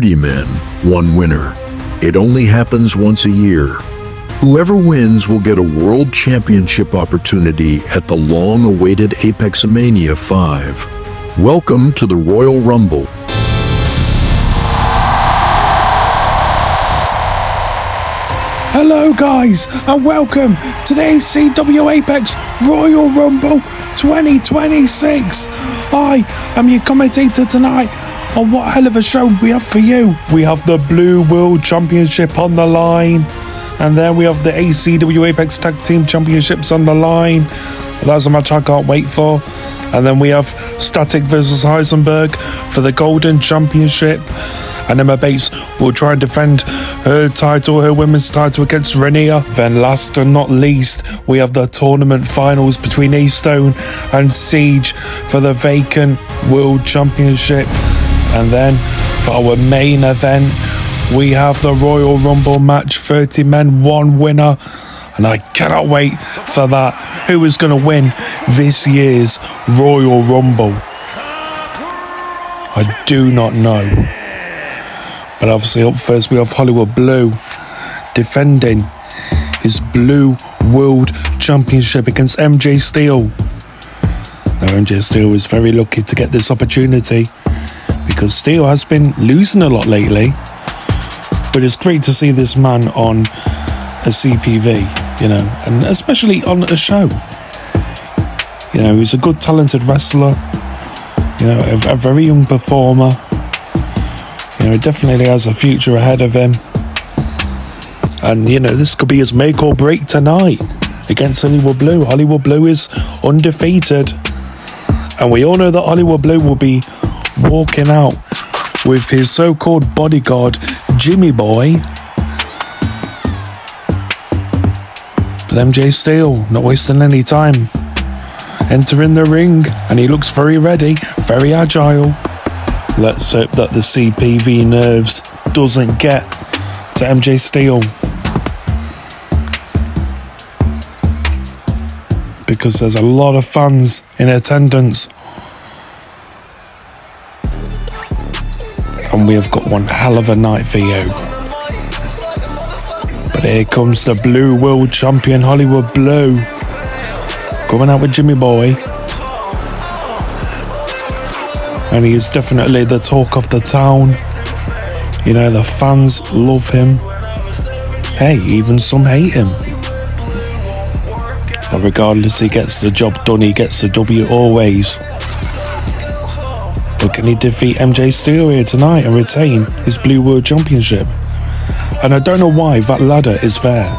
30 men, one winner. It only happens once a year. Whoever wins will get a World Championship opportunity at the long-awaited APEXMANIA 5. Welcome to the Royal Rumble. Hello guys, and welcome to the ACW APEX Royal Rumble 2026. I am your commentator tonight, and what hell of a show we have for you. We have the Blue World Championship on the line, and then we have the ACW APEX Tag Team Championships on the line. That's a match I can't wait for. And then we have Static versus Heisenberg for the Golden Championship. And Emma Bates will try and defend her title, her women's title, against Roania. Then last and not least, we have the tournament finals between A-Stone and Siege for the vacant World Championship. And then for our main event, we have the Royal Rumble match, 30 men, one winner. And I cannot wait for that. Who is going to win this year's Royal Rumble? I do not know. But obviously up first we have Hollywood Blue defending his Blue World Championship against MJ Steel. Now MJ Steel is very lucky to get this opportunity because Steel has been losing a lot lately. But it's great to see this man on a CPV, you know, and especially on a show. You know, he's a good talented wrestler, you know, a very young performer. You know, he definitely has a future ahead of him. And, you know, this could be his make or break tonight against Hollywood Blue. Hollywood Blue is undefeated. And we all know that Hollywood Blue will be walking out with his so-called bodyguard, Jimmy Boy. But MJ Steel, not wasting any time, entering the ring. And he looks very ready, very agile. Let's hope that the CPV nerves doesn't get to MJ Steel, because there's a lot of fans in attendance, and we have got one hell of a night for you. But here comes the Blue World Champion, Hollywood Blue, coming out with Jimmy Boy. And he is definitely the talk of the town. You know, the fans love him. Hey, even some hate him. But regardless, he gets the job done. He gets the W always. But can he defeat MJ Steel here tonight and retain his Blue World Championship? And I don't know why that ladder is there.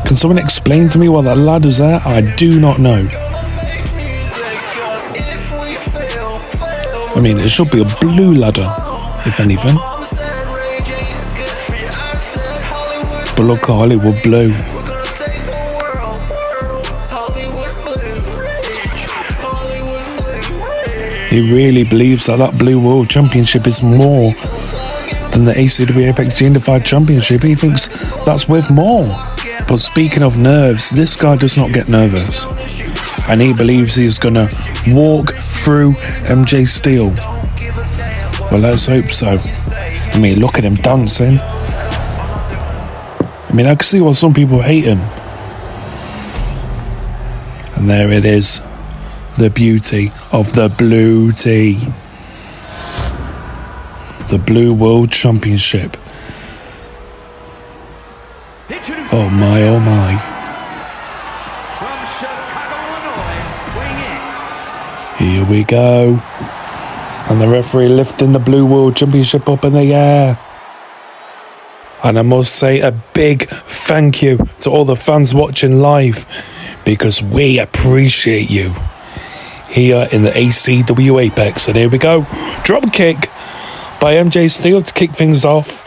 Can someone explain to me why that ladder's there? I do not know. I mean, it should be a blue ladder, if anything. But look at Hollywood Blue. He really believes that Blue World Championship is more than the ACW APEX Unified Championship. He thinks that's worth more. But speaking of nerves, this guy does not get nervous. And he believes he's going to walk through MJ Steel. Well, let's hope so. I mean, look at him dancing. I mean, I can see why some people hate him. And there it is. The beauty of the blue tee. The Blue World Championship. Oh my, oh my. Here we go. And the referee lifting the Blue World Championship up in the air. And I must say a big thank you to all the fans watching live, because we appreciate you here in the ACW Apex. And here we go. Drop kick by MJ Steel to kick things off.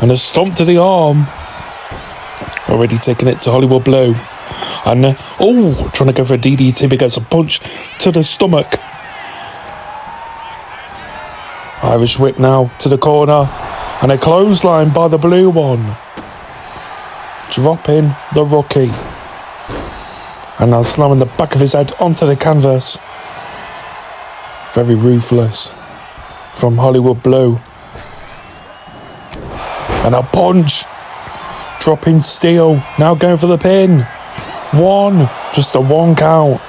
And a stomp to the arm. Already taking it to Hollywood Blue. And, trying to go for a DDT, but gets a punch to the stomach. Irish whip now to the corner. And a clothesline by the blue one. Dropping the rookie. And now slamming the back of his head onto the canvas. Very ruthless from Hollywood Blue. And a punch. Dropping Steel. Now going for the pin. One. Just a 1 count.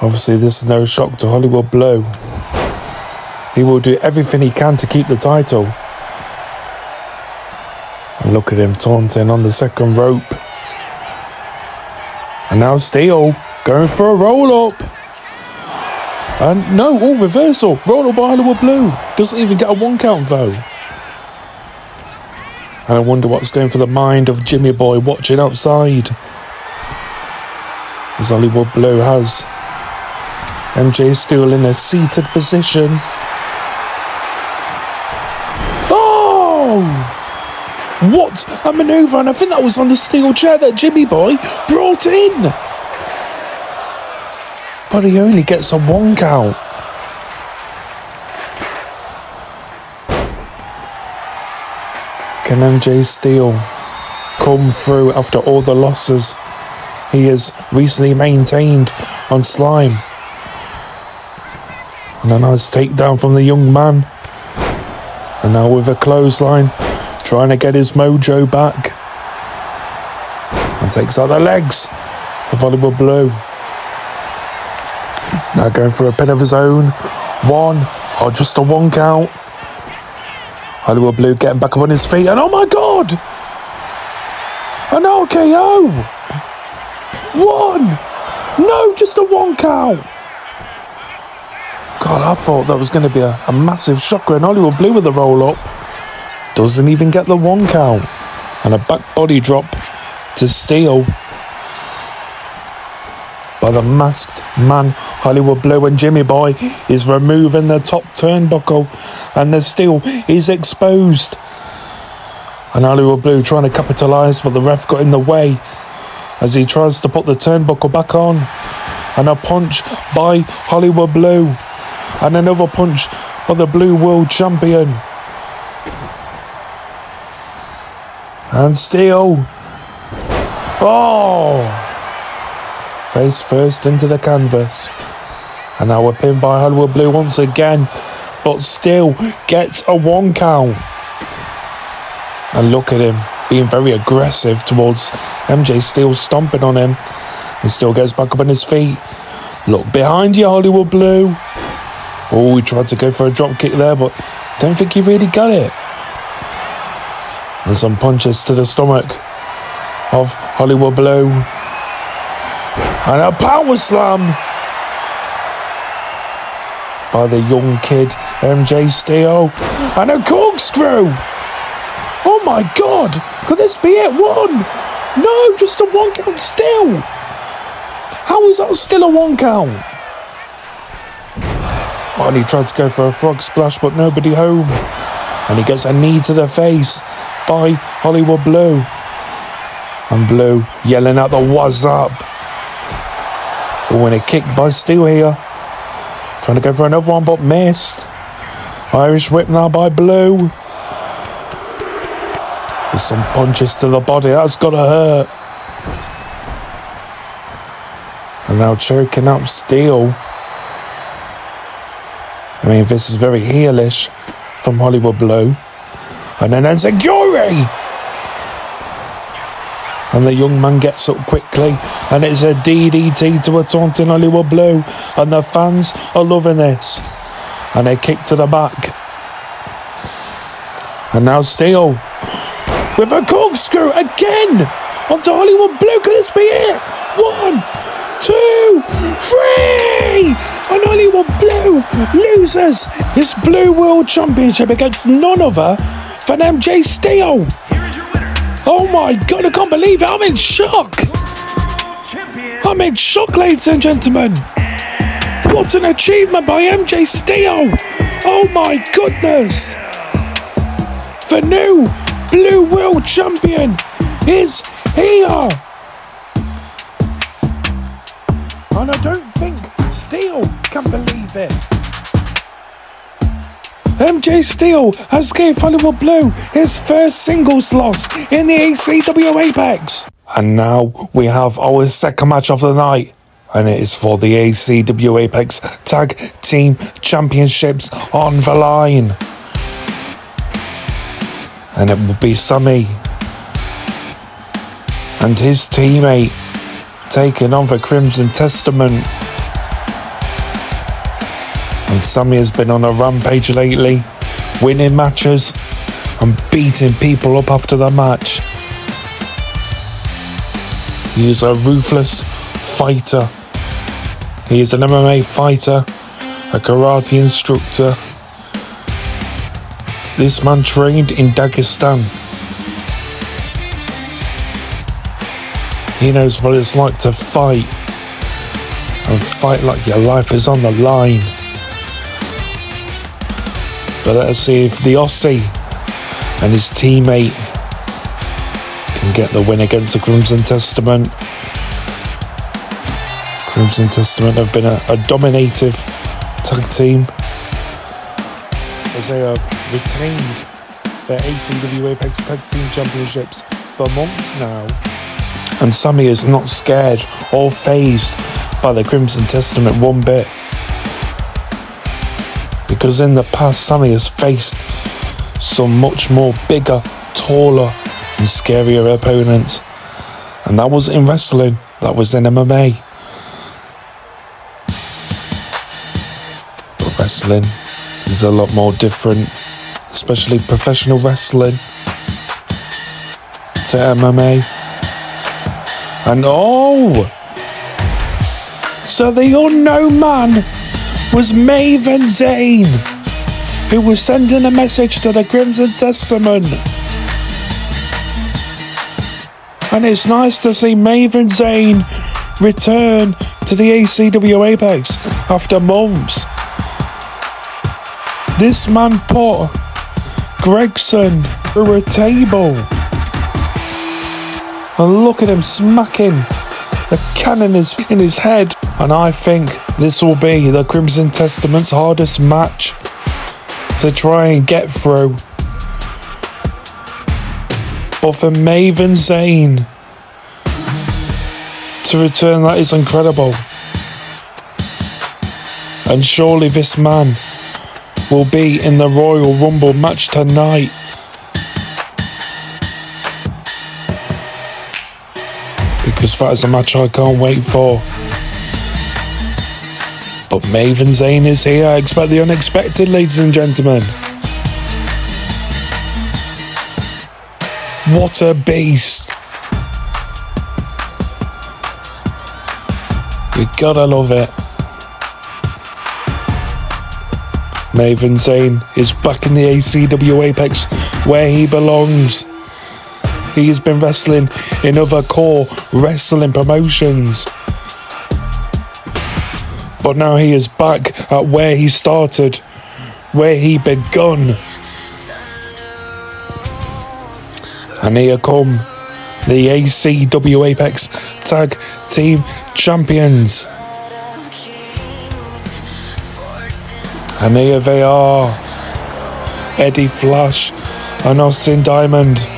Obviously, this is no shock to Hollywood Blue. He will do everything he can to keep the title. And look at him taunting on the second rope. And now Steel going for a roll-up. And no, reversal. Roll-up by Hollywood Blue. Doesn't even get a 1 count though. And I wonder what's going for the mind of Jimmy Boy watching outside. As Hollywood Blue has MJ Steel in a seated position. Oh! What a manoeuvre, and I think that was on the steel chair that Jimmy Boy brought in. But he only gets a 1 count. Can MJ Steel come through after all the losses he has recently maintained on Slime? And a nice takedown from the young man. And now with a clothesline, trying to get his mojo back. And takes out the legs of Hollywood Blue. Now going for a pin of his own. 1, or just a 1 count. Hollywood Blue getting back up on his feet. And oh my God! An RKO! 1! No, just a 1 count! God, I thought that was going to be a massive shocker, and Hollywood Blue with the roll-up. Doesn't even get the 1 count. And a back body drop to Steel by the masked man, Hollywood Blue, and Jimmy Boy is removing the top turnbuckle, and the Steel is exposed. And Hollywood Blue trying to capitalise, but the ref got in the way as he tries to put the turnbuckle back on. And a punch by Hollywood Blue. And another punch by the Blue World Champion. And Steel. Oh! Face first into the canvas. And now we're pinned by Hollywood Blue once again. But still gets a 1 count. And look at him being very aggressive towards MJ Steel, stomping on him. He still gets back up on his feet. Look behind you, Hollywood Blue. Oh, he tried to go for a drop kick there, but don't think he really got it. And some punches to the stomach of Hollywood Blue. And a power slam by the young kid, MJ Steel. And a corkscrew. Oh my God, could this be it? 1? No, just a 1 count still. How is that still a 1 count? Oh, and he tried to go for a frog splash, but nobody home. And he gets a knee to the face by Hollywood Blue. And Blue yelling out the "What's up?" Oh, and a kick by Steel here. Trying to go for another one, but missed. Irish whip now by Blue. There's some punches to the body. That's got to hurt. And now choking up Steel. I mean, this is very heelish from Hollywood Blue. And then there's a Enziguri! And the young man gets up quickly. And it's a DDT to a taunting Hollywood Blue. And the fans are loving this. And a kick to the back. And now Steel with a corkscrew again onto Hollywood Blue. Could this be it? 1, 2, 3! And Hollywood Blue loses his Blue World Championship against none other than MJ Steel. Oh my God, I can't believe it. I'm in shock. I'm in shock, ladies and gentlemen. What an achievement by MJ Steel. Oh my goodness. The new Blue World Champion is here. And I don't think Steel can believe it. MJ Steel has gave Hollywood Blue his first singles loss in the ACW Apex. And now we have our second match of the night. and it is for the ACW APEX Tag Team Championships on the line. And it will be Sami and his teammate taking on the Crimson Testament. And Sami has been on a rampage lately, winning matches and beating people up after the match. He is a ruthless fighter. He is an MMA fighter, a karate instructor. This man trained in Dagestan. He knows what it's like to fight, and fight like your life is on the line. But let's see if the Aussie and his teammate can get the win against the Crimson Testament. Crimson Testament have been a dominative tag team, as they have retained their ACW APEX Tag Team Championships for months now. And Sami is not scared or fazed by the Crimson Testament one bit. Because in the past, Sami has faced some much more bigger, taller and scarier opponents. And that was in wrestling, that was in MMA. But wrestling is a lot more different, especially professional wrestling, to MMA. And so the unknown man was Maven Zane, who was sending a message to the Crimson Testament. And it's nice to see Maven Zane return to the ACW Apex after months. This man put Gregson through a table. And look at him smacking the cannon in his head. And I think this will be the Crimson Testament's hardest match to try and get through. But for Maven Zane to return, that is incredible. And surely this man will be in the Royal Rumble match tonight. Because that is a match I can't wait for. But Maven Zane is here. I expect the unexpected, ladies and gentlemen. What a beast. You gotta love it. Maven Zane is back in the ACW Apex where he belongs. He has been wrestling in other core wrestling promotions. But now he is back at where he started, where he begun. And here come the ACW APEX Tag Team Champions. And here they are, Eddie Flash and Austin Diamond.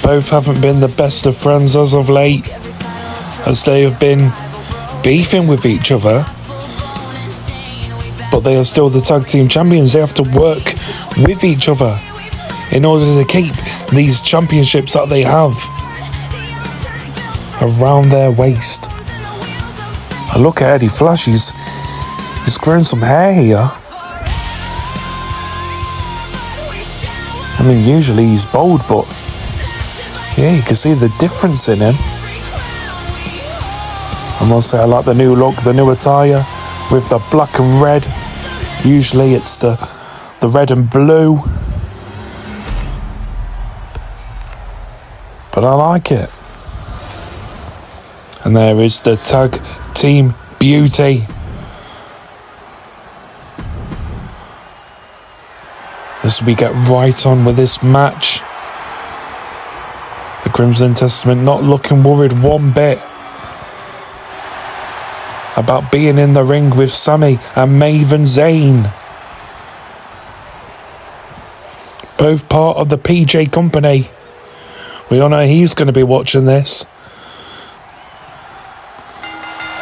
Both haven't been the best of friends as of late, as they have been beefing with each other. But they are still the tag team champions. They have to work with each other in order to keep these championships that they have around their waist. I look at Eddie Flash, he's grown some hair here. I mean, usually he's bald, but yeah, you can see the difference in him. I must say I like the new look, the new attire with the black and red. Usually it's the red and blue. But I like it. And there is the tag team beauty. As we get right on with this match. The Crimson Testament not looking worried one bit about being in the ring with Sami and Maven Zane. Both part of the PJ company. We all know he's going to be watching this.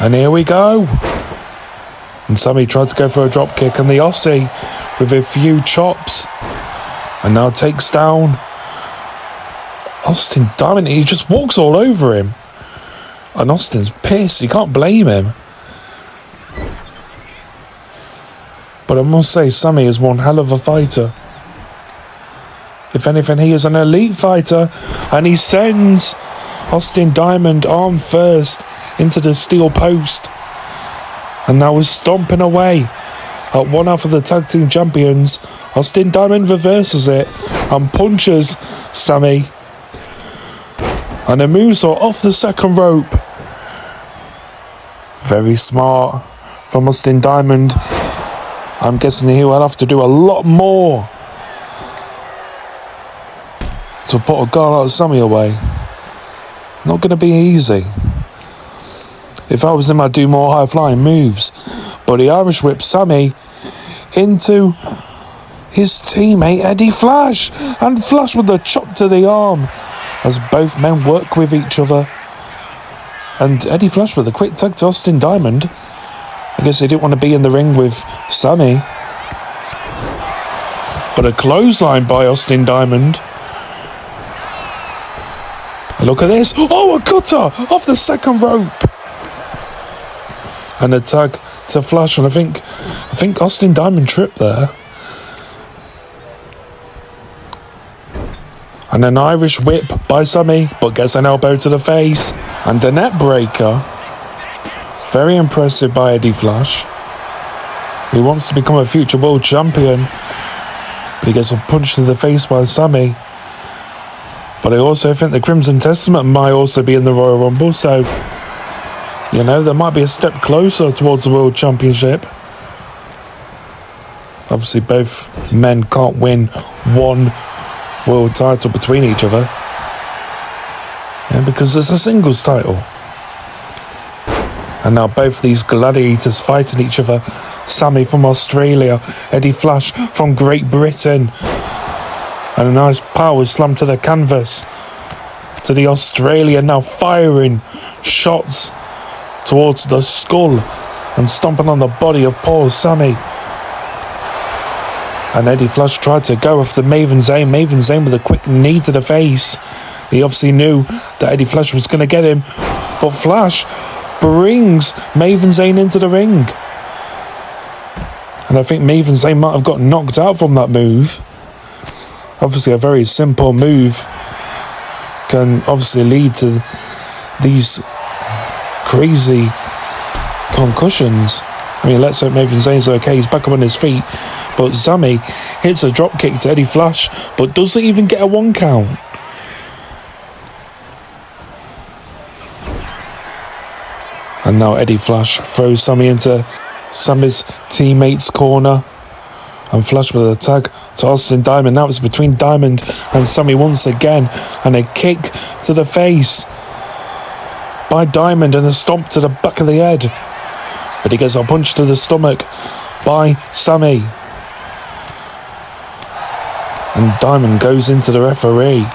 And here we go. And Sami tried to go for a drop kick, and the Aussie with a few chops. And now takes down Austin Diamond. He just walks all over him. And Austin's pissed. You can't blame him. But I must say, Sami is one hell of a fighter. If anything, he is an elite fighter. And he sends Austin Diamond arm first into the steel post. And now he's stomping away at one half of the tag team champions. Austin Diamond reverses it and punches Sami. And a moonsault off the second rope. Very smart from Austin Diamond. I'm guessing he will have to do a lot more to put a guy like Sami away. Not going to be easy. If I was him, I'd do more high-flying moves. But he Irish whipped Sami into his teammate Eddie Flash. And Flash with the chop to the arm as both men work with each other. And Eddie Flash with a quick tag to Austin Diamond. I guess he didn't want to be in the ring with Sami. But a clothesline by Austin Diamond. And look at this. Oh, a cutter off the second rope. And a tag to Flash. And I think Austin Diamond tripped there. And an Irish whip by Sami, but gets an elbow to the face. And a net breaker. Very impressive by Eddie Flash. He wants to become a future world champion. But he gets a punch to the face by Sami. But I also think the Crimson Testament might also be in the Royal Rumble. So, you know, there might be a step closer towards the World Championship. Obviously, both men can't win one world title between each other. Yeah, because it's a singles title. And now both these gladiators fighting each other. Sami from Australia, Eddie Flash from Great Britain. And a nice power slam to the canvas. To the Australian now firing shots towards the skull and stomping on the body of poor Sami. And Eddie Flash tried to go after Maven Zayn. Maven Zayn with a quick knee to the face. He obviously knew that Eddie Flash was going to get him. But Flash brings Maven Zayn into the ring. And I think Maven Zayn might have got knocked out from that move. Obviously a very simple move can obviously lead to these crazy concussions. I mean, let's hope Maven Zayn's okay. He's back up on his feet. But Sami hits a drop kick to Eddie Flash, but doesn't even get a 1 count. And now Eddie Flash throws Sami into Sami's teammate's corner. And Flash with a tag to Austin Diamond. Now it's between Diamond and Sami once again. And a kick to the face by Diamond and a stomp to the back of the head. But he gets a punch to the stomach by Sami. And Diamond goes into the referee.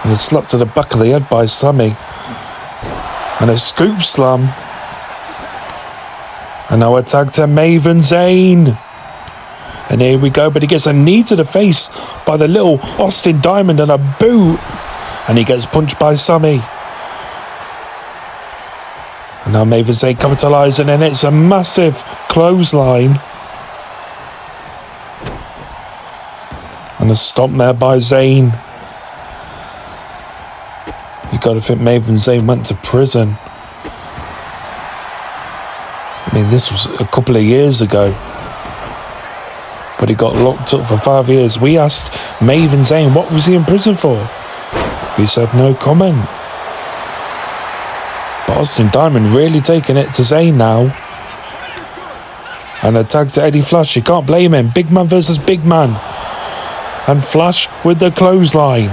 And a slap to the back of the head by Sami. And a scoop slam. And now a tag to Maven Zayn. And here we go, but he gets a knee to the face by the little Austin Diamond and a boot. And he gets punched by Sami. And now Maven Zayn capitalising, and it's a massive clothesline. And a stomp there by Zayn. You got to think Maven Zayn went to prison. I mean, this was a couple of years ago. But he got locked up for 5 years. We asked Maven Zayn what was he in prison for. He said no comment. But Austin Diamond really taking it to Zayn now. And a tag to Eddie Flash. You can't blame him. Big man versus big man. And Flash with the clothesline.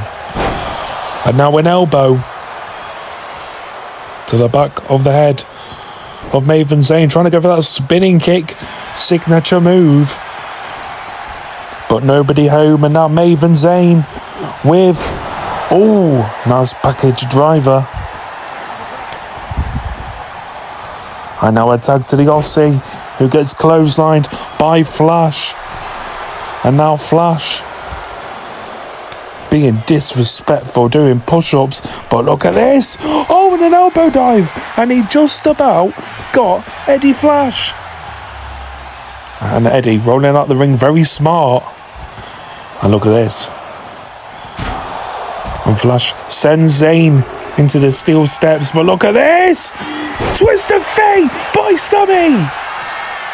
And now an elbow to the back of the head of Maven Zayn. Trying to go for that spinning kick. Signature move. But nobody home. And now Maven Zayn with... Oh, nice package driver. And now a tag to the Aussie, who gets clotheslined by Flash. And now Flash being disrespectful, doing push-ups, but look at this. Oh, and an elbow dive, and he just about got Eddie Flash. And Eddie rolling out the ring, very smart. And look at this. And Flash sends Zayn into the steel steps, but look at this. Twist of fate by Sami.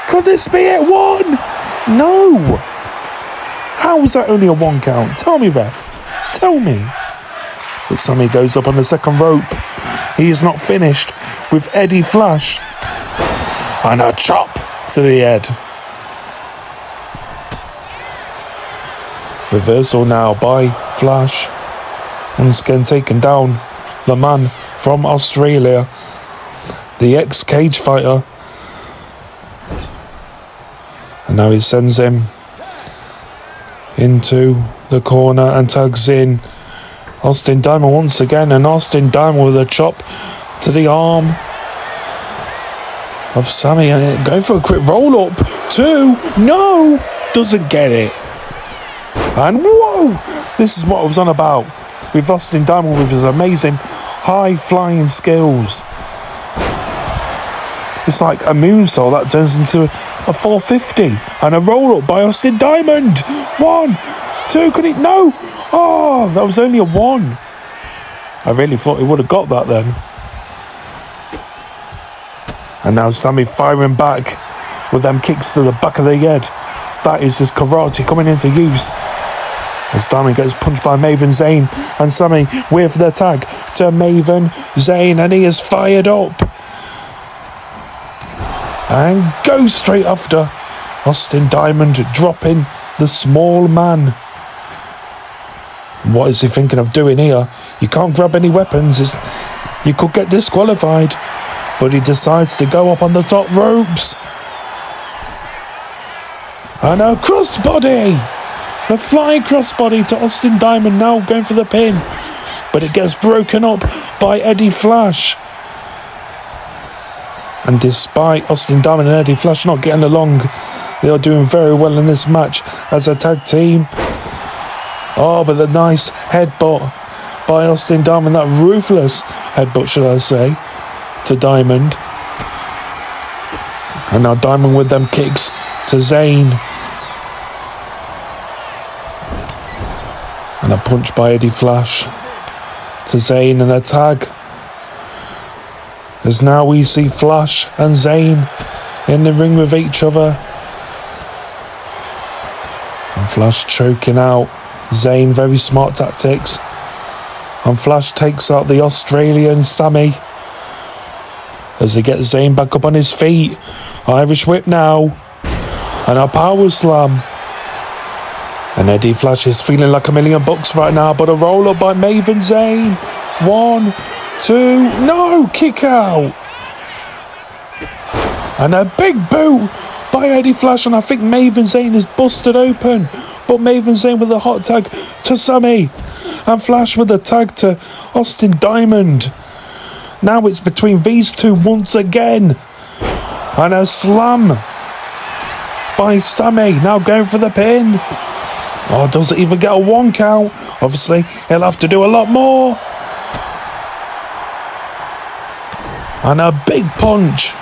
Could this be it? 1? No. How was that only a 1 count? Tell me, ref. Tell me. But Sami goes up on the second rope. He is not finished with Eddie Flash. And a chop to the head. Reversal now by Flash. Once again taken down the man from Australia. The ex-cage fighter. And now he sends him into the corner and tags in Austin Diamond once again, and Austin Diamond with a chop to the arm of Sami, and going for a quick roll up. 2, no, doesn't get it. And whoa, this is what I was on about with Austin Diamond with his amazing high flying skills. It's like a moonsault that turns into a 450, and a roll up by Austin Diamond. 1, 2, could it? No! Oh, that was only a 1. I really thought he would have got that then. And now Sami firing back with them kicks to the back of the head. That is his karate coming into use. As Diamond gets punched by Maven Zayn, and Sami with the tag to Maven Zayn, and he is fired up. And goes straight after Austin Diamond, dropping the small man. What is he thinking of doing here? You can't grab any weapons. You could get disqualified. But he decides to go up on the top ropes. And a crossbody. The flying crossbody to Austin Diamond, now going for the pin. But it gets broken up by Eddie Flash. And despite Austin Diamond and Eddie Flash not getting along, they are doing very well in this match as a tag team. Oh, but the nice headbutt by Austin Diamond, that ruthless headbutt, should I say, to Diamond. And now Diamond with them kicks to Zayn. And a punch by Eddie Flash to Zayn, and a tag. As now we see Flash and Zayn in the ring with each other. And Flash choking out Zayn, very smart tactics. And Flash takes out the Australian Sami as he gets Zayn back up on his feet. Irish whip now. And a power slam. And Eddie Flash is feeling like $1,000,000 right now, but a roll up by Maven Zayn. 1, 2, no, kick out. And a big boot by Eddie Flash, and I think Maven Zayn is busted open. But Maven Zayn with a hot tag to Sami, and Flash with a tag to Austin Diamond. Now it's between these two once again. And a slam by Sami, now going for the pin. Oh, doesn't even get a 1 count. Obviously, he'll have to do a lot more. And a big punch.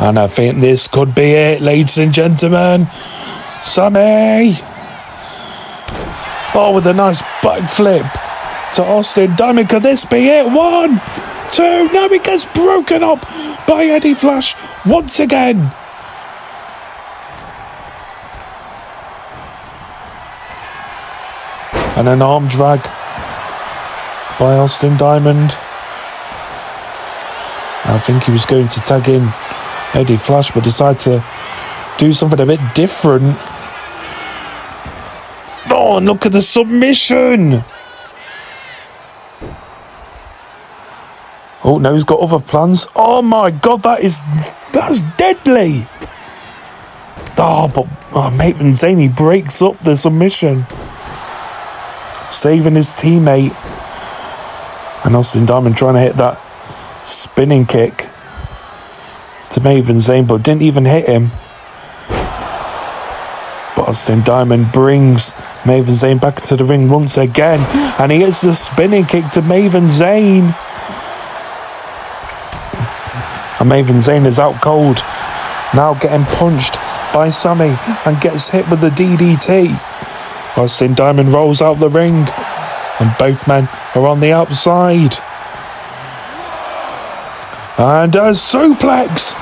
And I think this could be it, ladies and gentlemen. Sami. Oh, with a nice backflip to Austin Diamond. Could this be it? 1, 2. Now it gets broken up by Eddie Flash once again. And an arm drag by Austin Diamond. I think he was going to tag in Eddie Flash, but decided to do something a bit different. Oh, and look at the submission. Oh, now he's got other plans. Oh my God, that's deadly. Oh, but Maven Zayn, he breaks up the submission, saving his teammate. And Austin Diamond trying to hit that spinning kick to Maven Zayn, but didn't even hit him. But Austin Diamond brings Maven Zayn back into the ring once again, and he hits the spinning kick to Maven Zayn. And Maven Zayn is out cold, now getting punched by Sami and gets hit with the DDT. Austin Diamond rolls out the ring, and both men are on the outside. And a suplex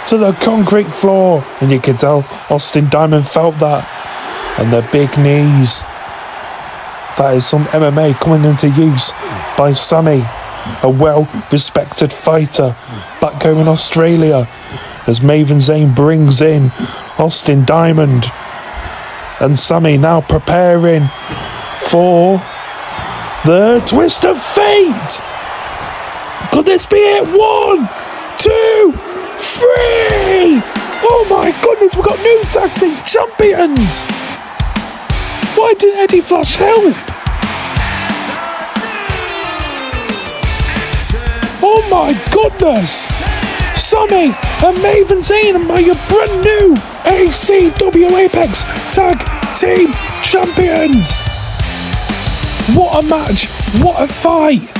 to the concrete floor. And you can tell Austin Diamond felt that. And the big knees. That is some MMA coming into use by Sami, a well-respected fighter back home in Australia, as Maven Zayn brings in Austin Diamond. And Sami now preparing for the twist of fate. Could this be it? 1, 2, 3. Oh my goodness, we've got new tag team champions. Why didn't Eddie Flash help? Oh my goodness. Sami and Maven Zayn are your brand new ACW APEX Tag Team Champions. What a match, what a fight.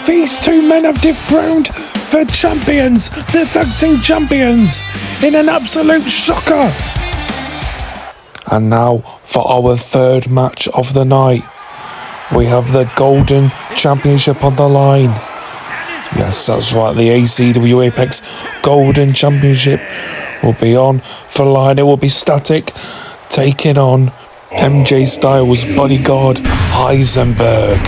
These two men have dethroned the champions, the tag team champions, in an absolute shocker. And now for our third match of the night. We have the Golden Championship on the line. Yes, that's right, the ACW APEX Golden Championship will be on for line. It will be Static taking on MJ Styles' bodyguard Heisenberg.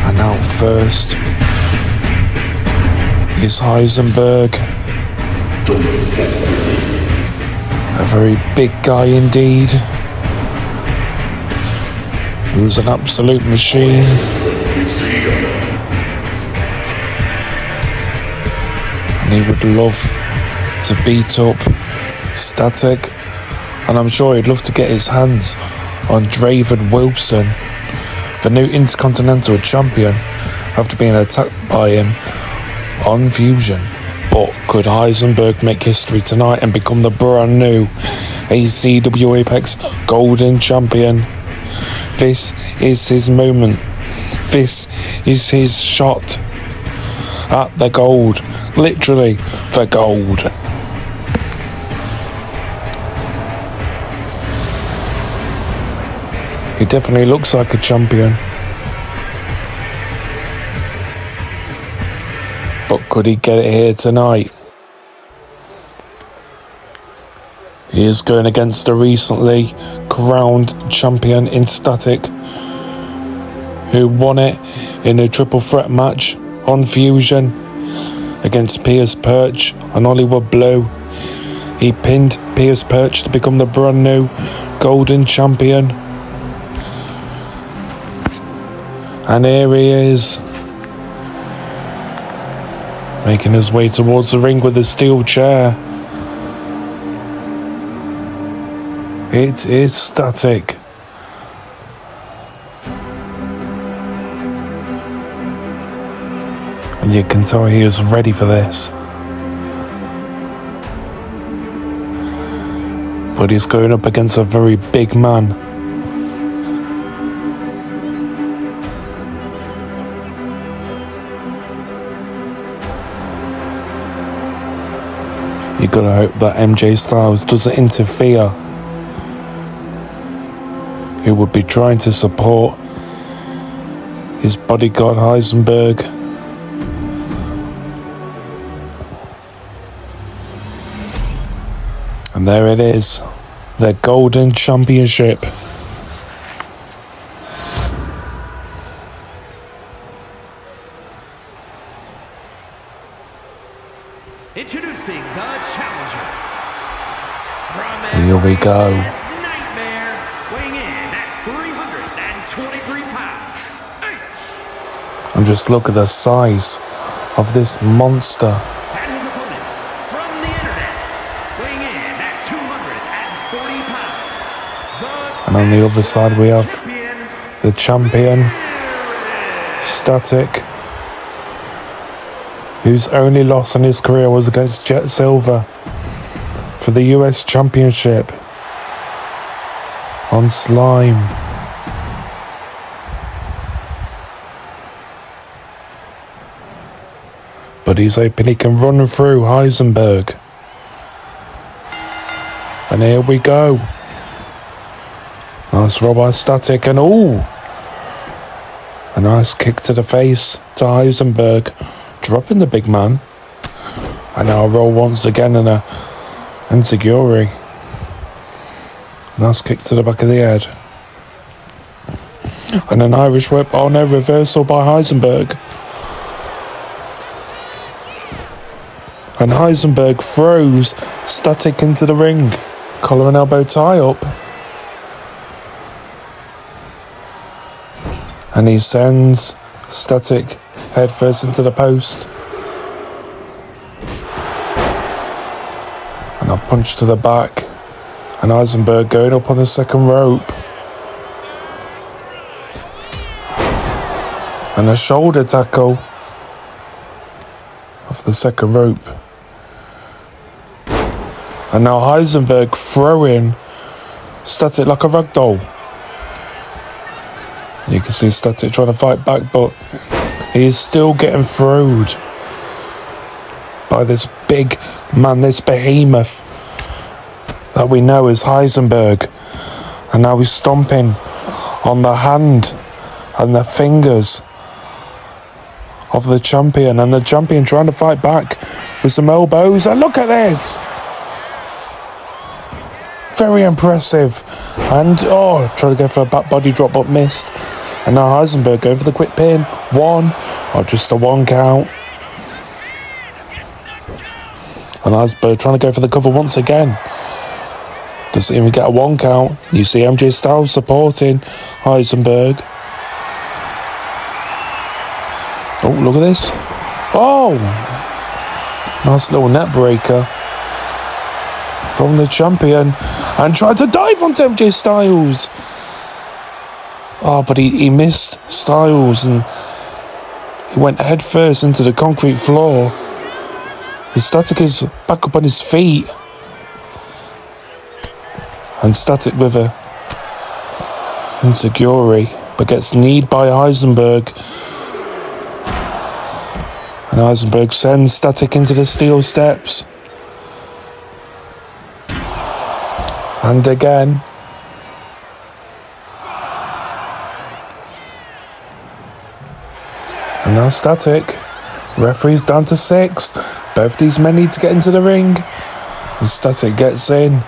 And now first is Heisenberg. A very big guy indeed, who's an absolute machine. And he would love to beat up Static. And I'm sure he'd love to get his hands on Draven Wilson, the new Intercontinental Champion, after being attacked by him on Fusion. But could Heisenberg make history tonight and become the brand new ACW APEX Golden Champion? This is his moment. This is his shot at the gold. Literally, the gold. He definitely looks like a champion. But could he get it here tonight? He is going against the recently crowned champion in Static, who won it in a triple threat match on Fusion against Piers Perch and Hollywood Blue. He pinned Piers Perch to become the brand new Golden Champion. And here he is, making his way towards the ring with a steel chair. It is Static. And you can tell he is ready for this. But he's going up against a very big man. You gotta hope that MJ Styles doesn't interfere. He would be trying to support his bodyguard Heisenberg. And there it is, the Golden Championship. Introducing the challenger from Here we go. Nightmare, weighing in at 323 pounds. And just look at the size of this monster. And his opponent from the internet, weighing in at 240 pounds. And on the other side we have Champion the champion, Static, whose only loss in his career was against Jet Silver for the US Championship on Slime. But he's hoping he can run through Heisenberg. And here we go. Nice roll by Static, and ooh! A nice kick to the face to Heisenberg, dropping the big man. And now a roll once again and a enziguri. Nice kick to the back of the head. And an Irish whip. Oh no, reversal by Heisenberg. And Heisenberg throws Static into the ring. Collar and elbow tie up. And he sends Static headfirst into the post. And a punch to the back. And Heisenberg going up on the second rope. And a shoulder tackle off the second rope. And now Heisenberg throwing Static like a rag doll. You can see Static trying to fight back, but he is still getting thrown by this big man, this behemoth that we know is Heisenberg. And now he's stomping on the hand and the fingers of the champion, and the champion trying to fight back with some elbows. And look at this! Very impressive. And trying to go for a back body drop but missed. And now Heisenberg going for the quick pin. One, or just a one count. And Heisenberg trying to go for the cover once again. Doesn't even get a one count. You see MJ Styles supporting Heisenberg. Oh, look at this. Oh! Nice little net breaker from the champion. And tried to dive onto MJ Styles. Oh, but he missed Styles and he went head first into the concrete floor. The Static is back up on his feet. And Static with a enziguri, but gets kneed by Heisenberg. And Heisenberg sends Static into the steel steps. And again. And now Static. Referee's down to 6. Both these men need to get into the ring. And Static gets in.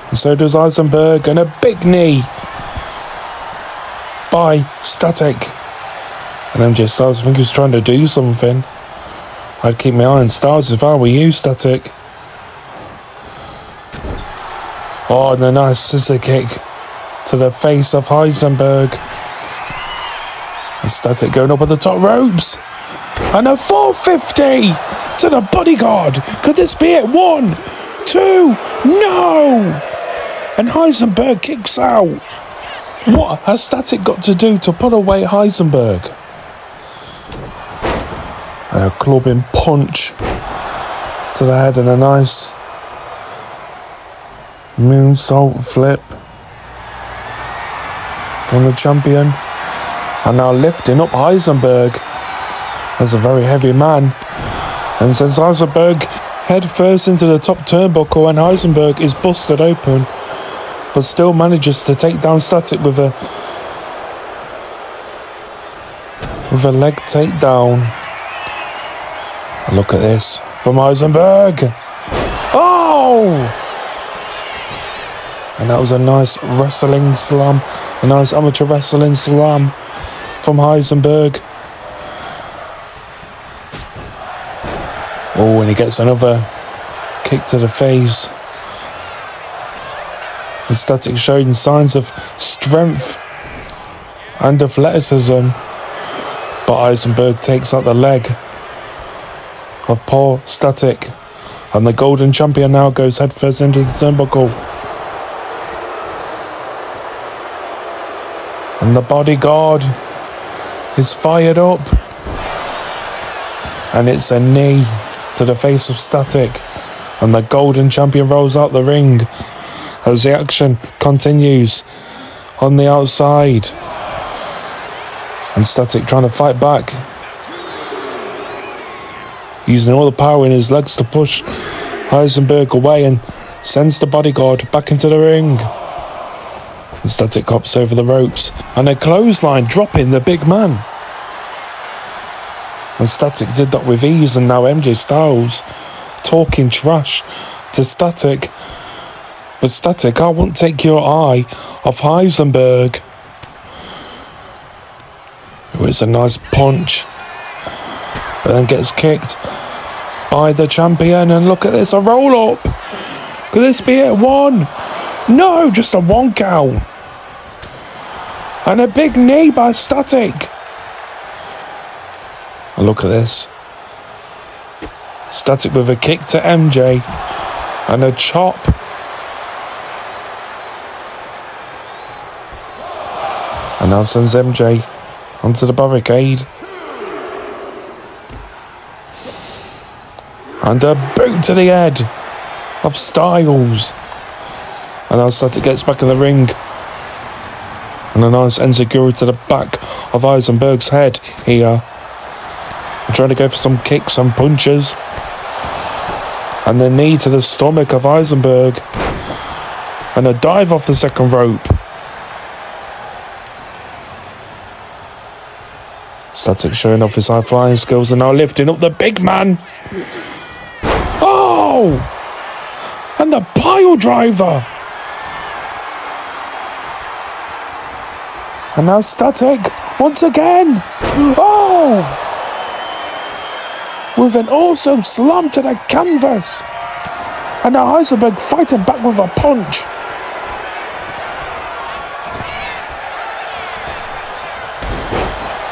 And so does Heisenberg. And a big knee by Static. And MJ Styles, I think he's trying to do something. I'd keep my eye on Styles if I were you, Static. Oh, and a nice scissor kick to the face of Heisenberg. And Static going up at the top ropes. And a 450 to the bodyguard. Could this be it? 1, 2, no! And Heisenberg kicks out. What has Static got to do to put away Heisenberg? And a clubbing punch to the head and a nice moonsault flip from the champion. And now lifting up Heisenberg as a very heavy man. And sends Heisenberg head first into the top turnbuckle, and Heisenberg is busted open, but still manages to take down Static with a leg takedown. And look at this from Heisenberg. Oh! And that was a nice wrestling slam, a nice amateur wrestling slam from Heisenberg. Oh, and he gets another kick to the face. And Static showing signs of strength and athleticism. But Heisenberg takes out the leg of poor Static. And the golden champion now goes headfirst into the turnbuckle. And the bodyguard is fired up. And it's a knee to the face of Static. And the golden champion rolls out the ring as the action continues on the outside. And Static trying to fight back, using all the power in his legs to push Heisenberg away and sends the bodyguard back into the ring. And Static hops over the ropes and a clothesline dropping the big man. And Static did that with ease, and now MJ Styles talking trash to Static. But Static, I won't take your eye off Heisenberg. It was a nice punch, but then gets kicked by the champion. And look at this, a roll up. Could this be it? One? No, just a 1 count. And a big knee by Static. And look at this. Static with a kick to MJ and a chop. And now sends MJ onto the barricade. And a boot to the head of Stylez. And now Static gets back in the ring. And a nice enziguri to the back of Heisenberg's head here. I'm trying to go for some kicks and punches. And the knee to the stomach of Heisenberg. And a dive off the second rope. Static showing off his high flying skills and now lifting up the big man. Oh! And the pile driver. And now Static once again. Oh! With an awesome slam to the canvas. And now Heisenberg fighting back with a punch.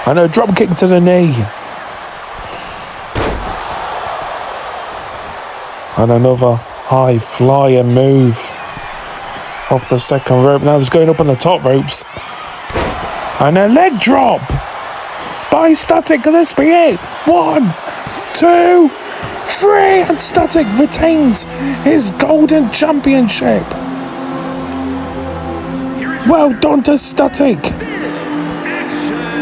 And a drop kick to the knee. And another high flying move off the second rope. Now he's going up on the top ropes. And a leg drop by Static. Can this be it? 1, 2, 3. And Static retains his golden championship. Well done to Static.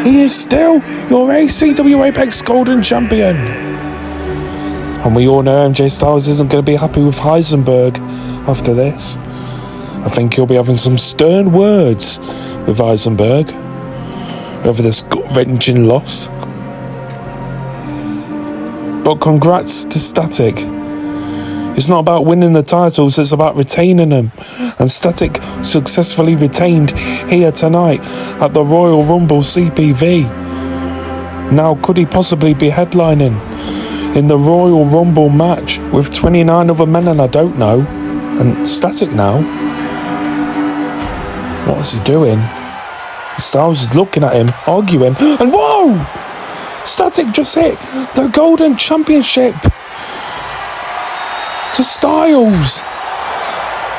He is still your ACW Apex Golden Champion. And we all know MJ Styles isn't going to be happy with Heisenberg after this. I think he'll be having some stern words with Heisenberg over this gut-wrenching loss. But congrats to Static. It's not about winning the titles, it's about retaining them. And Static successfully retained here tonight at the Royal Rumble CPV. Now, could he possibly be headlining in the Royal Rumble match with 29 other men? And I don't know. And Static now, what's he doing? Styles is looking at him, arguing, and whoa! Static just hit the Golden Championship to Styles.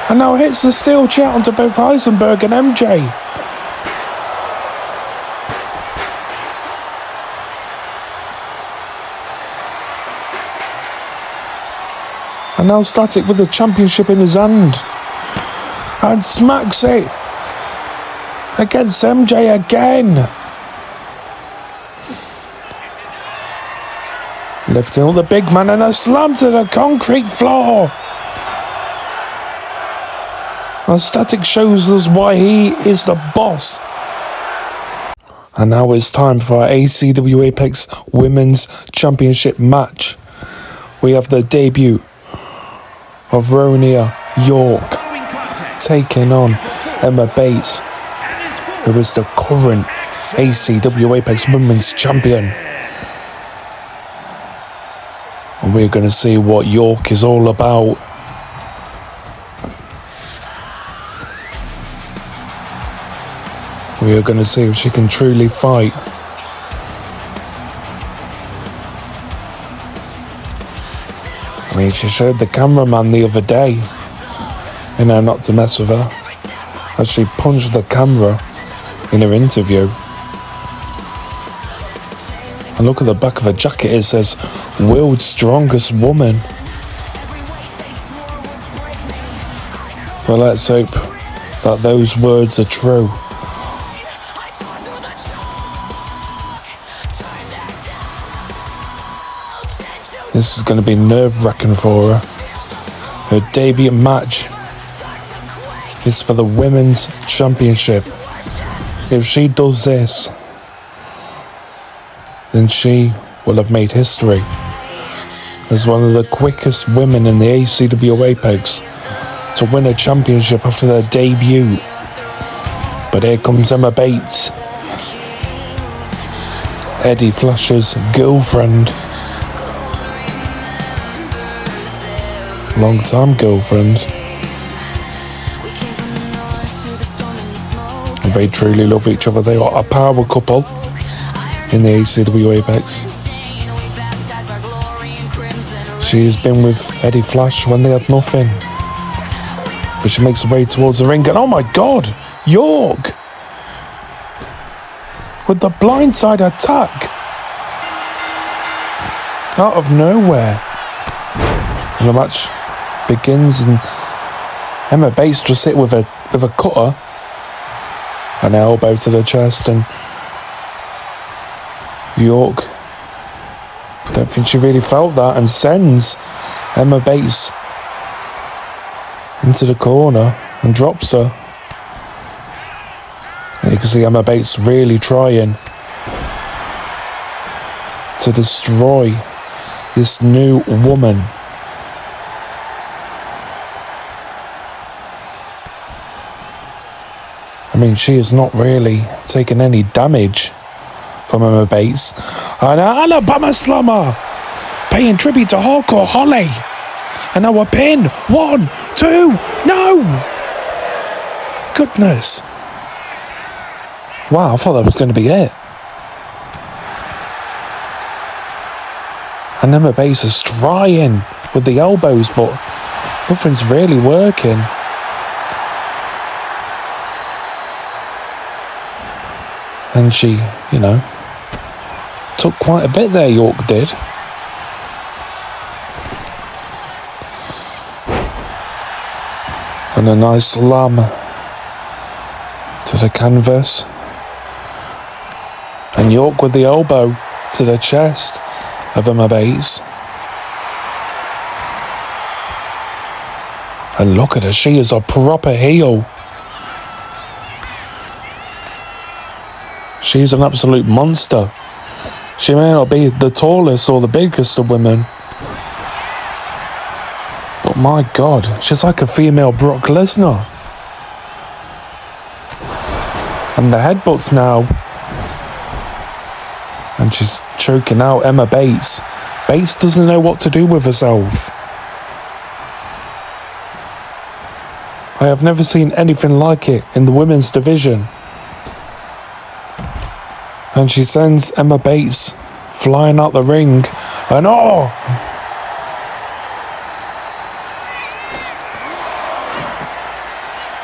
And now hits the steel chair onto both Heisenberg and MJ. And now Static with the championship in his hand. And smacks it against MJ again. Lifting up the big man and a slam to the concrete floor. And Static shows us why he is the boss. And now it's time for our ACW Apex Women's Championship match. We have the debut of Roania York taking on Emma Bates, who is the current ACW Apex Women's Champion. And we're going to see what York is all about. We are going to see if she can truly fight. I mean, she showed the cameraman the other day, you know, not to mess with her, as she punched the camera in her interview. And look at the back of her jacket, it says, "World's Strongest Woman." Well, let's hope that those words are true. This is going to be nerve-wracking for her. Her debut match is for the Women's Championship. If she does this, then she will have made history as one of the quickest women in the ACW Apex to win a championship after their debut. But here comes Emma Bates, Eddie Flash's girlfriend. Long-time girlfriend. They truly love each other. They are a power couple in the ACW Apex. She has been with Eddie Flash when they had nothing. But she makes her way towards the ring and oh my god, York! With the blindside attack. Out of nowhere. And the match begins and Emma Bates just hit with a cutter. An elbow to the chest and York, don't think she really felt that, and sends Emma Bates into the corner and drops her. And you can see Emma Bates really trying to destroy this new woman. I mean, she has not really taken any damage from Emma Bates. And Alabama Slammer, paying tribute to Hardcore Holly. And now a pin. 1, 2, no! Goodness. Wow, I thought that was going to be it. And Emma Bates is trying with the elbows, but nothing's really working. And she, you know, took quite a bit there, York did. And a nice slam to the canvas. And York with the elbow to the chest of Emma Bates. And look at her, she is a proper heel. She's an absolute monster. She may not be the tallest or the biggest of women, but my God, she's like a female Brock Lesnar. And the headbutts now. And she's choking out Emma Bates. Bates doesn't know what to do with herself. I have never seen anything like it in the women's division. And she sends Emma Bates flying out the ring. And oh!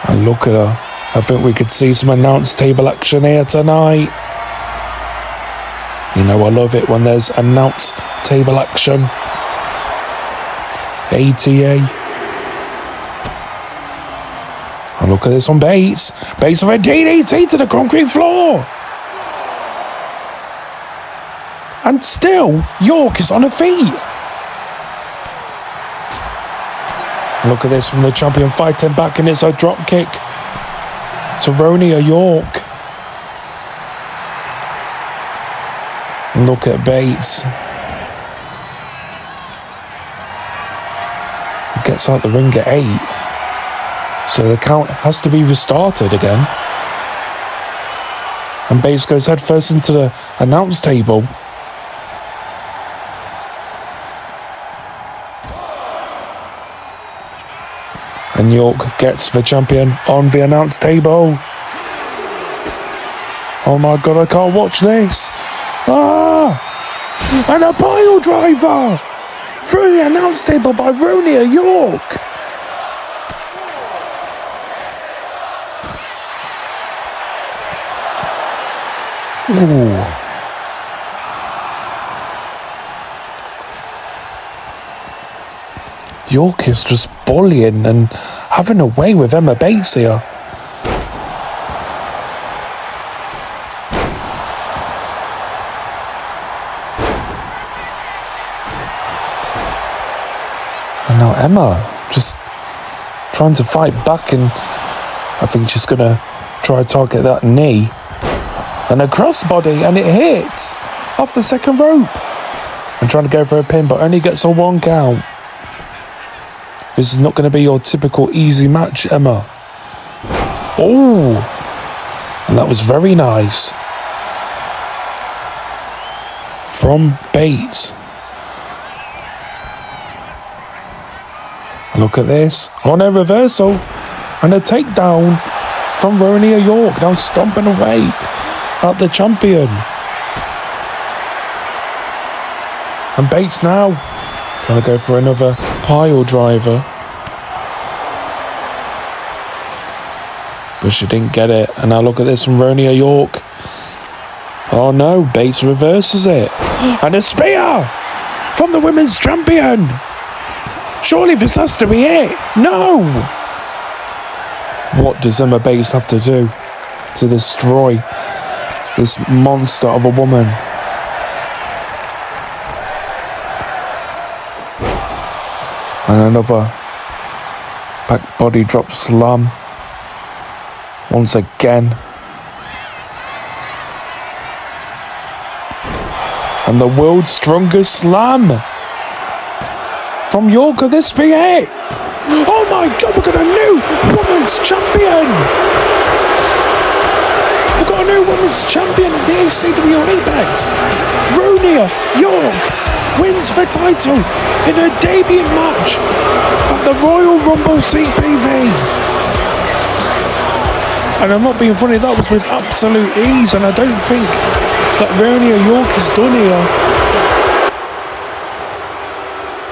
And look at her. I think we could see some announce table action here tonight. You know I love it when there's announce table action. ATA. And look at this on Bates. Bates with a DDT to the concrete floor. And still, York is on her feet. Look at this from the champion fighting back, and it's a drop kick to Roania York. And look at Bates. He gets out the ring at 8. So the count has to be restarted again. And Bates goes headfirst into the announce table. And York gets the champion on the announce table. Oh my God, I can't watch this. Ah! And a pile driver through the announce table by Roania York. Ooh. York is just bullying and having a way with Emma Bates here. And now Emma just trying to fight back, and I think she's going to try to target that knee. And a crossbody, and it hits off the second rope. And trying to go for a pin, but only gets a 1 count. This is not going to be your typical easy match, Emma. Oh, and that was very nice from Bates. Look at this. Oh no, reversal. And a takedown from Roania York. Now stomping away at the champion. And Bates now trying to go for another pile driver. But she didn't get it. And now look at this from Roania York. Oh no, Bates reverses it. And a spear from the women's champion. Surely this has to be it. No! What does Emma Bates have to do to destroy this monster of a woman? And another back body drop slam. Once again. And the world's strongest slam from York. Could this be it? Oh my God, we've got a new women's champion. We've got a new women's champion of the ACW APEX. Roania York wins the title in her debut match at the Royal Rumble CPV. And I'm not being funny, that was with absolute ease, and I don't think that Roania York is done here.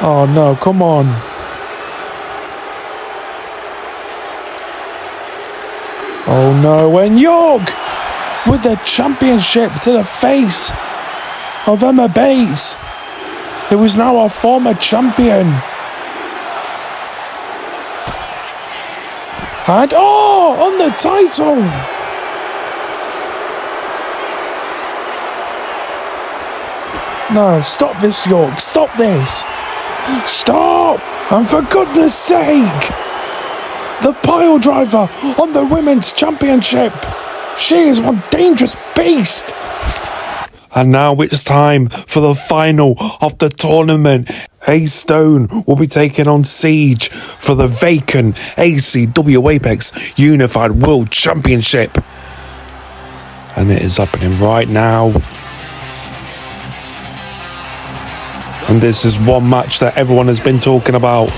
Oh no, come on. Oh no, and York with the championship to the face of Emma Bates, who is now our former champion. And on the title. No, stop this, York, stop this. Stop! And for goodness sake, the pile driver on the women's championship. She is one dangerous beast. And now it's time for the final of the tournament. Hayes Stone will be taking on Siege for the vacant ACW APEX Unified World Championship. And it is happening right now. And this is one match that everyone has been talking about.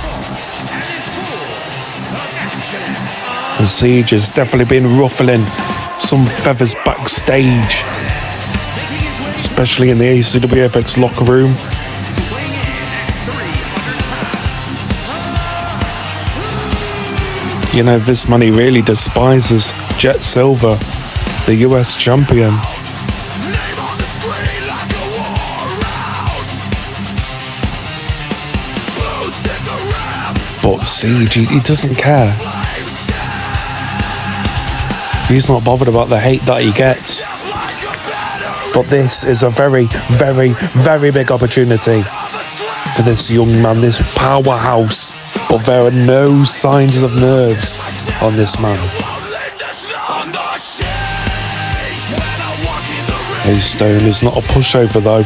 And Siege has definitely been ruffling some feathers backstage, especially in the ACW APEX locker room. You know, this money really despises Jet Silver, the US champion. But Siege, he doesn't care. He's not bothered about the hate that he gets. But this is a very, very, very big opportunity for this young man, this powerhouse. But there are no signs of nerves on this man. Hayes Stone is not a pushover though.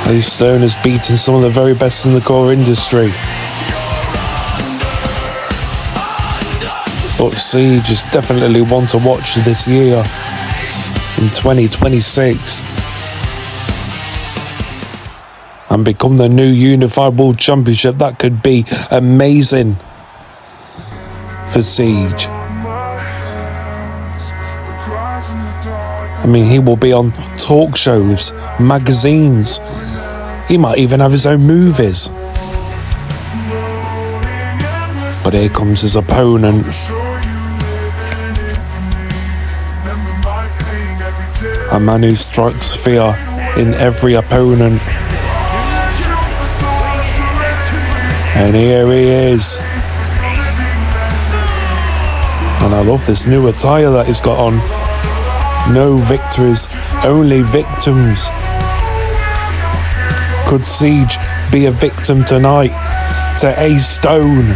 Hayes Stone has beaten some of the very best in the core industry. But Siege is definitely one to watch this year in 2026 and become the new Unified World Championship. That could be amazing for Siege. I mean, he will be on talk shows, magazines. He might even have his own movies. But here comes his opponent. A man who strikes fear in every opponent. And here he is. And I love this new attire that he's got on. No victories, only victims. Could Siege be a victim tonight to A Stone?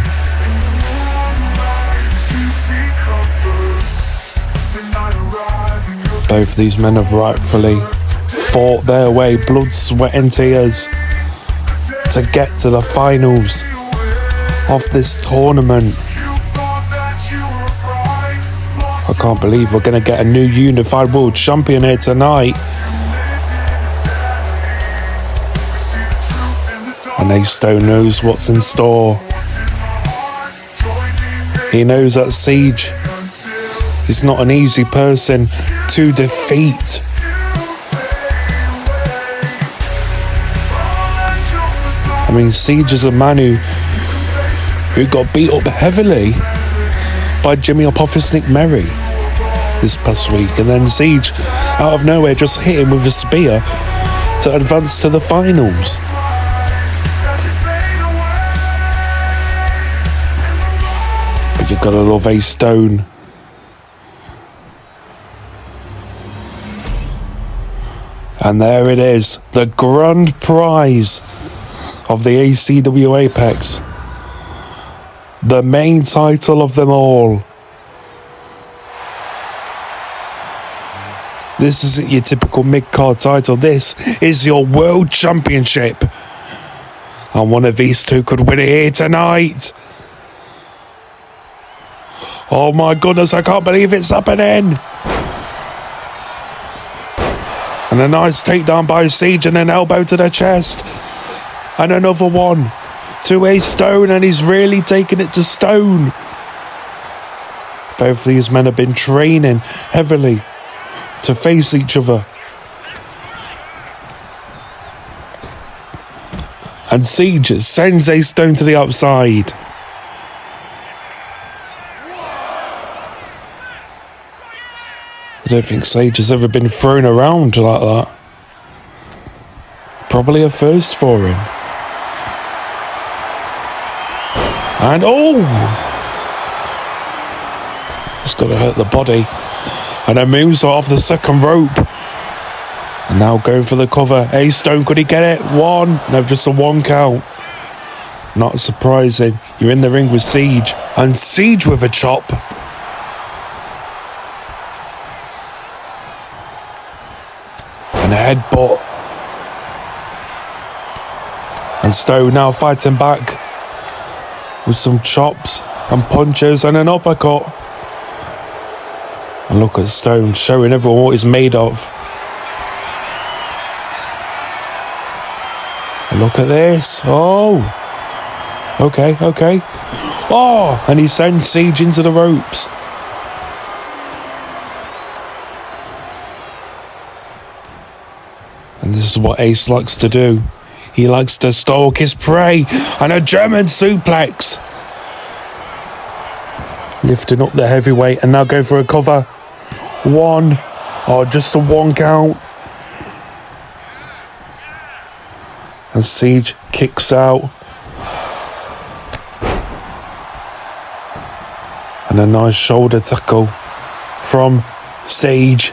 Both these men have rightfully fought their way, blood, sweat and tears, to get to the finals of this tournament. I can't believe we're going to get a new unified world champion here tonight. And A Stone knows what's in store. He knows that Siege is not an easy person to defeat. I mean, Siege is a man who got beat up heavily by Jimmy Opoffis Nick Merry this past week, and then Siege out of nowhere just hit him with a spear to advance to the finals. But you gotta love A Stone. And there it is, the grand prize of the ACW Apex. The main title of them all. This isn't your typical mid-card title. This is your World Championship. And one of these two could win it here tonight. Oh my goodness, I can't believe it's happening. And a nice takedown by Siege and an elbow to the chest. And another one to A Stone, and he's really taking it to Stone. Both of these men have been training heavily to face each other. And Siege sends A Stone to the outside. I don't think Siege has ever been thrown around like that. Probably a first for him. And oh! It's got to hurt the body. And a moonsault off the second rope. And now going for the cover. A Stone, could he get it? One. No, just a one count. Not surprising. You're in the ring with Siege. And Siege with a chop. And a headbutt. And Stone now fighting back with some chops and punches and an uppercut. And look at Stone showing everyone what he's made of. And look at this. Oh. Okay. Oh, and he sends Siege into the ropes. And this is what Ace likes to do. He likes to stalk his prey. And a German suplex. Lifting up the heavyweight and now going for a cover. One. Oh, just a one count. And Siege kicks out. And a nice shoulder tackle from Siege.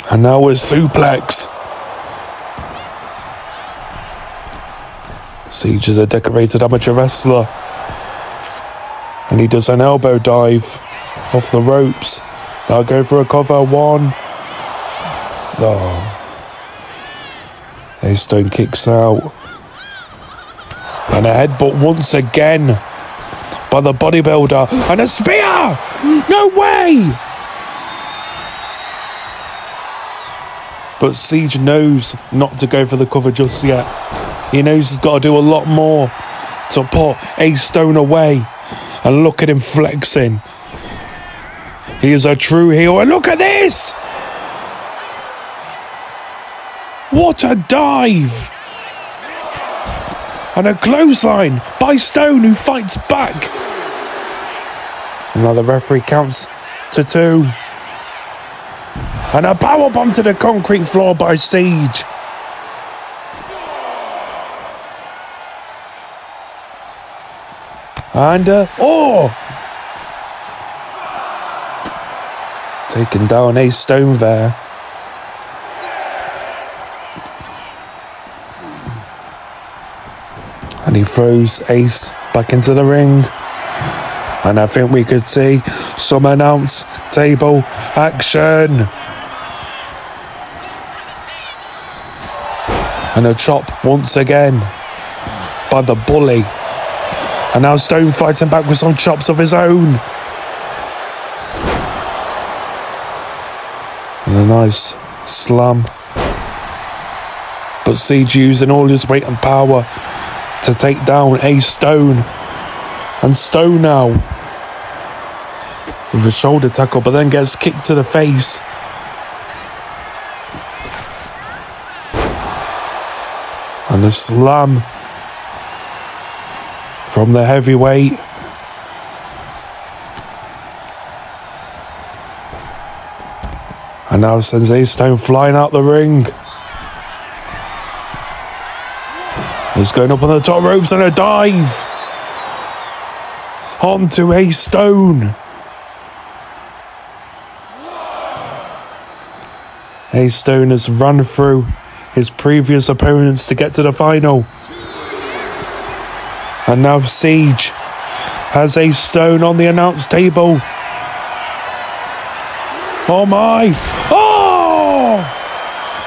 And now a suplex. Siege is a decorated amateur wrestler. And he does an elbow dive off the ropes. Now go for a cover. One. Oh. A Stone kicks out. And a headbutt once again by the bodybuilder. And a spear! No way! But Siege knows not to go for the cover just yet. He knows he's got to do a lot more to put A Stone away. And look at him flexing. He is a true heel. And look at this! What a dive! And a clothesline by Stone, who fights back. And now the referee counts to 2. And a powerbomb to the concrete floor by Siege. And, taking down Ace Stone there. And he throws Ace back into the ring. And I think we could see some announce table action. And a chop once again by the bully. And now Stone fighting back with some chops of his own. And a nice slam. But Siege using all his weight and power to take down Ace Stone. And Stone now with a shoulder tackle, but then gets kicked to the face. And a slam from the heavyweight. And now sends Ace Stone flying out the ring. He's going up on the top ropes and a dive onto Ace Stone. Ace Stone has run through his previous opponents to get to the final. And now Siege has Ace Stone on the announce table. Oh my! Oh!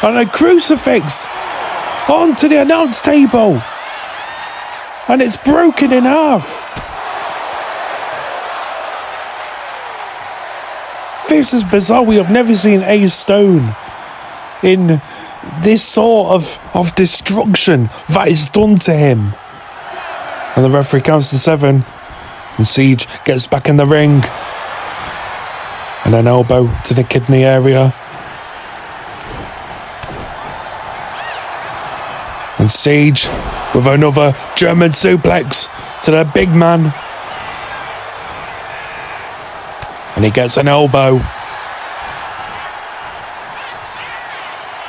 And a crucifix onto the announce table. And it's broken in half. This is bizarre. We have never seen Ace Stone in this sort of destruction that is done to him. And the referee counts to 7. And Siege gets back in the ring. And an elbow to the kidney area. And Siege with another German suplex to the big man. And he gets an elbow.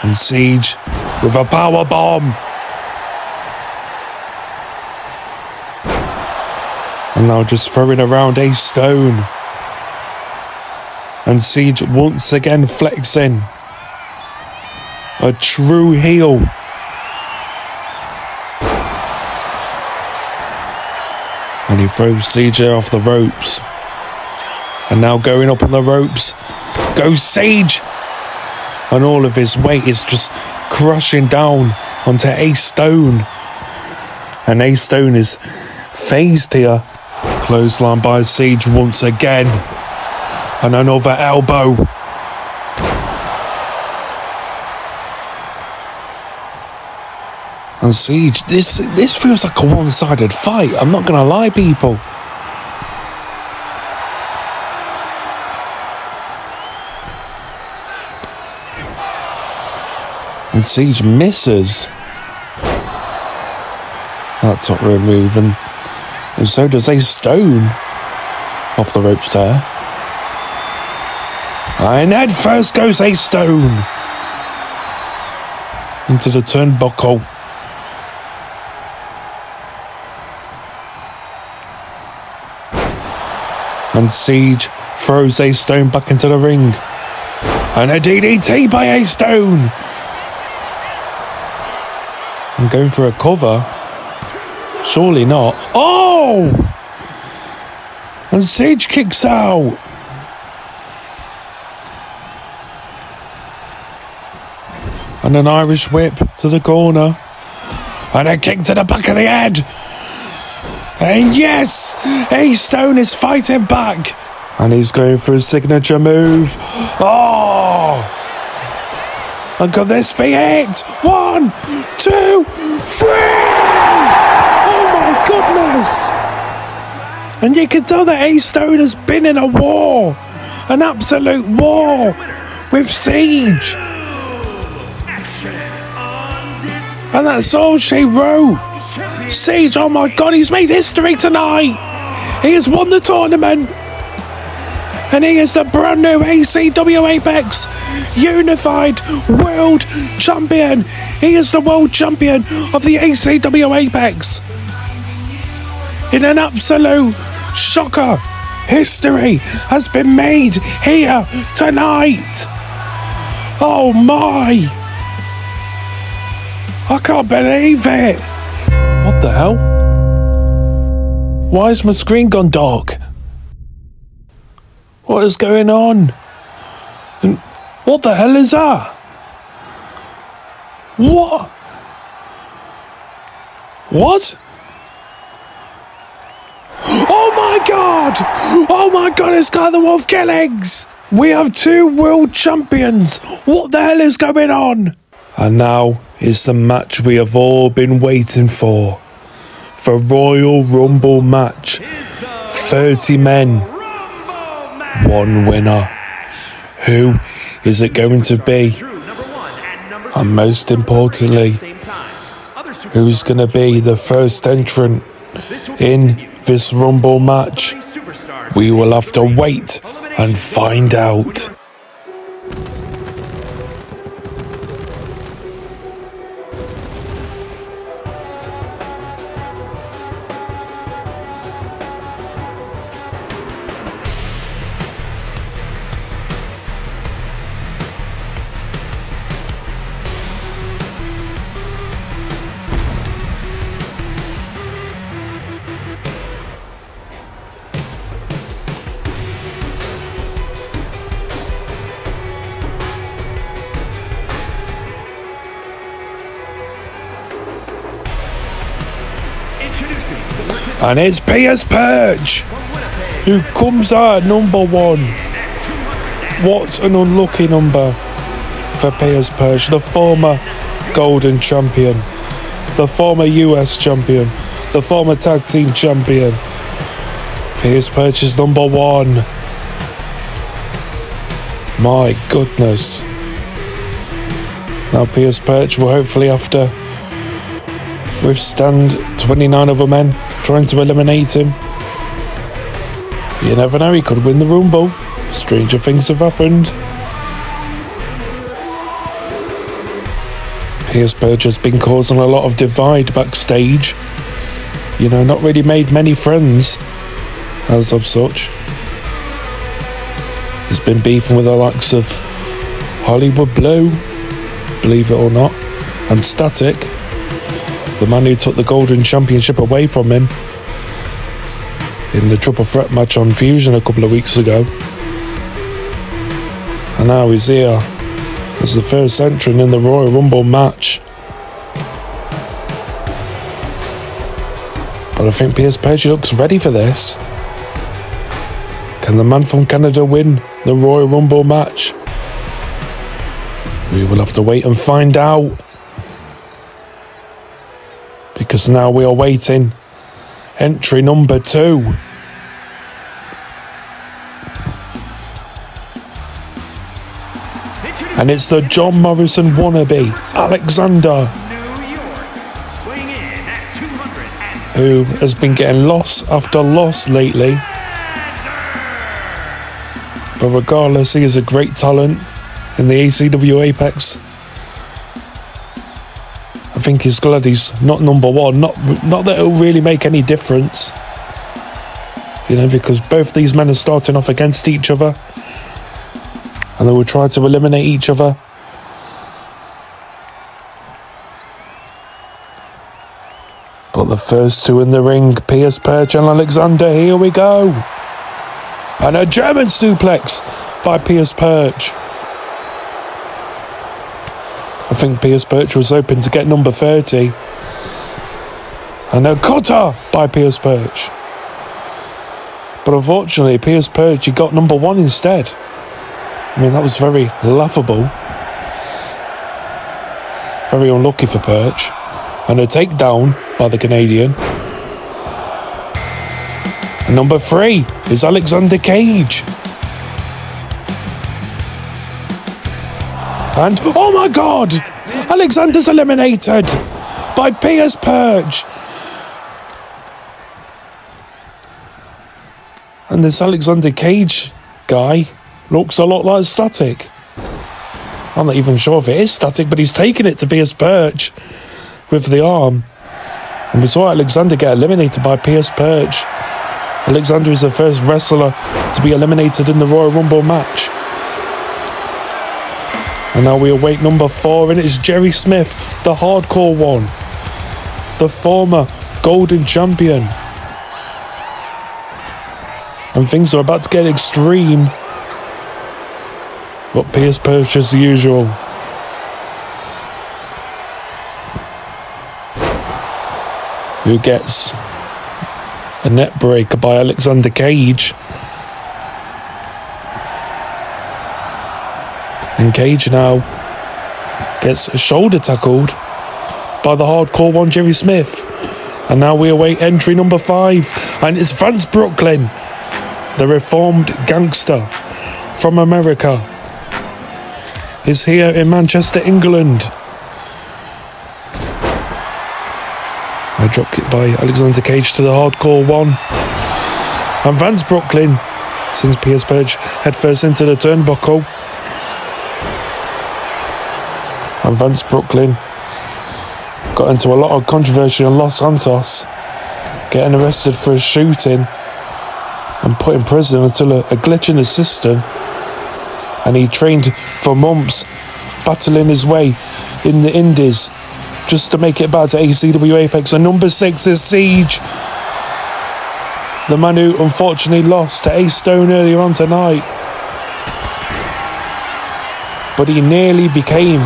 And Siege with a power bomb. And now just throwing around Ace Stone. And Siege once again flexing. A true heel. And he throws Siege off the ropes. And now going up on the ropes goes Siege. And all of his weight is just crushing down onto Ace Stone. And Ace Stone is phased here. Clothesline by Siege once again. And another elbow. And Siege, this feels like a one-sided fight. I'm not going to lie, people. And Siege misses that top rope move, and so does Ace Stone off the ropes there. And head first goes Ace Stone into the turnbuckle. And Siege throws Ace Stone back into the ring. And a DDT by Ace Stone. And going for a cover. Surely not. Oh! And Siege kicks out. And an Irish whip to the corner. And a kick to the back of the head. And yes! Ace Stone is fighting back. And he's going for his signature move. Oh! And could this be it? 1, 2, 3! Oh my goodness! And you can tell that Ace Stone has been in a war. An absolute war with Siege. And that's all she wrote. Siege, oh my god, he's made history tonight. He has won the tournament. And he is the brand new ACW APEX unified world champion. He is the world champion of the ACW Apex. In an absolute shocker, history has been made here tonight. Oh my! I can't believe it. What the hell? Why is my screen gone dark? What is going on? And what the hell is that? What? What? Oh my god! Oh my god, it's got the Wolf Killings! We have two world champions! What the hell is going on? And now is the match we have all been waiting for. The Royal Rumble match. 30 men. One winner. Who is it going to be? And most importantly, who's going to be the first entrant in this Rumble match? We will have to wait and find out. And it's Piers Perch who comes out number one. What an unlucky number for Piers Perch, the former Golden Champion, the former US Champion, the former Tag Team Champion. Piers Perch is number one. My goodness. Now Piers Perch will hopefully have to withstand 29 other men trying to eliminate him. You never know, he could win the Rumble. Stranger things have happened. Piers Perch has been causing a lot of divide backstage. You know, not really made many friends as of such. He's been beefing with the likes of Hollywood Blue, believe it or not, and Static, the man who took the Golden Championship away from him in the Triple Threat match on Fusion a couple of weeks ago. And now he's here as the first entrant in the Royal Rumble match. But I think Piers Perch looks ready for this. Can the man from Canada win the Royal Rumble match? We will have to wait and find out. Because now we are waiting. Entry number 2. And it's the John Morrison wannabe, Alexander, who has been getting loss after loss lately. But regardless, he is a great talent in the ACW Apex. I think he's glad he's not number one. Not that it'll really make any difference, you know, because both these men are starting off against each other, and they will try to eliminate each other. But the first two in the ring, Piers Perch and Alexander, here we go. And a German suplex by Piers Perch. I think Piers Perch was hoping to get number 30. And a cutter by Piers Perch. But unfortunately, Piers Perch, he got number 1 instead. I mean, that was very laughable. Very unlucky for Perch. And a takedown by the Canadian. And number 3 is Alexander Cage. And, oh my God! Alexander's eliminated by Piers Perch. And this Alexander Cage guy looks a lot like Static. I'm not even sure if it is static, but he's taking it to Pierce Perch with the arm. And we saw Alexander get eliminated by Pierce Perch. Alexander is the first wrestler to be eliminated in the Royal Rumble match. And now we await number 4, and it's Jerry Smith, the hardcore one. The former golden champion. And things are about to get extreme. But Pierce Perch as usual. Who gets a net break by Alexander Cage. And Cage now gets shoulder tackled by the hardcore one, Jerry Smith. And now we await entry number 5. And it's Vance Brooklyn, the reformed gangster from America, is here in Manchester, England. A drop kick by Alexander Cage to the hardcore one. And Vance Brooklyn sends Pierce Perch headfirst into the turnbuckle. And Vance Brooklyn got into a lot of controversy on Los Santos, getting arrested for a shooting and put in prison until a glitch in the system. And he trained for months, battling his way in the Indies just to make it back to ACW Apex. And number 6 is Siege, the man who unfortunately lost to Ace Stone earlier on tonight. But he nearly became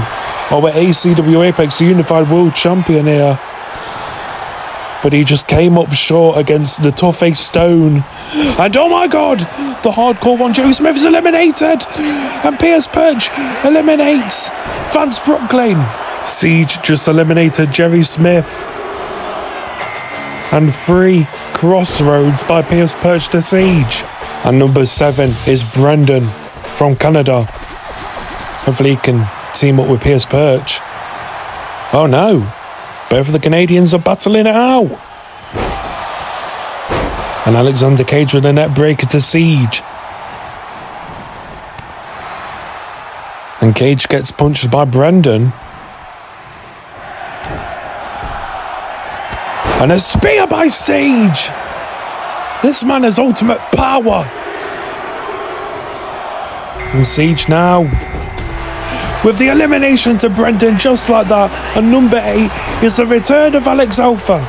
our ACW Apex Unified World Champion here. But he just came up short against the tough Ace Stone. And oh my god, the hardcore one, Jerry Smith, is eliminated. And Pierce Perch eliminates Vance Brooklyn. Siege just eliminated Jerry Smith. And 3 crossroads by Pierce Perch to Siege. And number 7 is Brendan from Canada. Hopefully he can team up with Pierce Perch. Oh no, both of the Canadians are battling it out. And Alexander Cage with a net breaker to Siege. And Cage gets punched by Brendan. And a spear by Siege. This man has ultimate power. And Siege now with the elimination to Brendan, just like that. And number 8 is the return of Alex Alpha.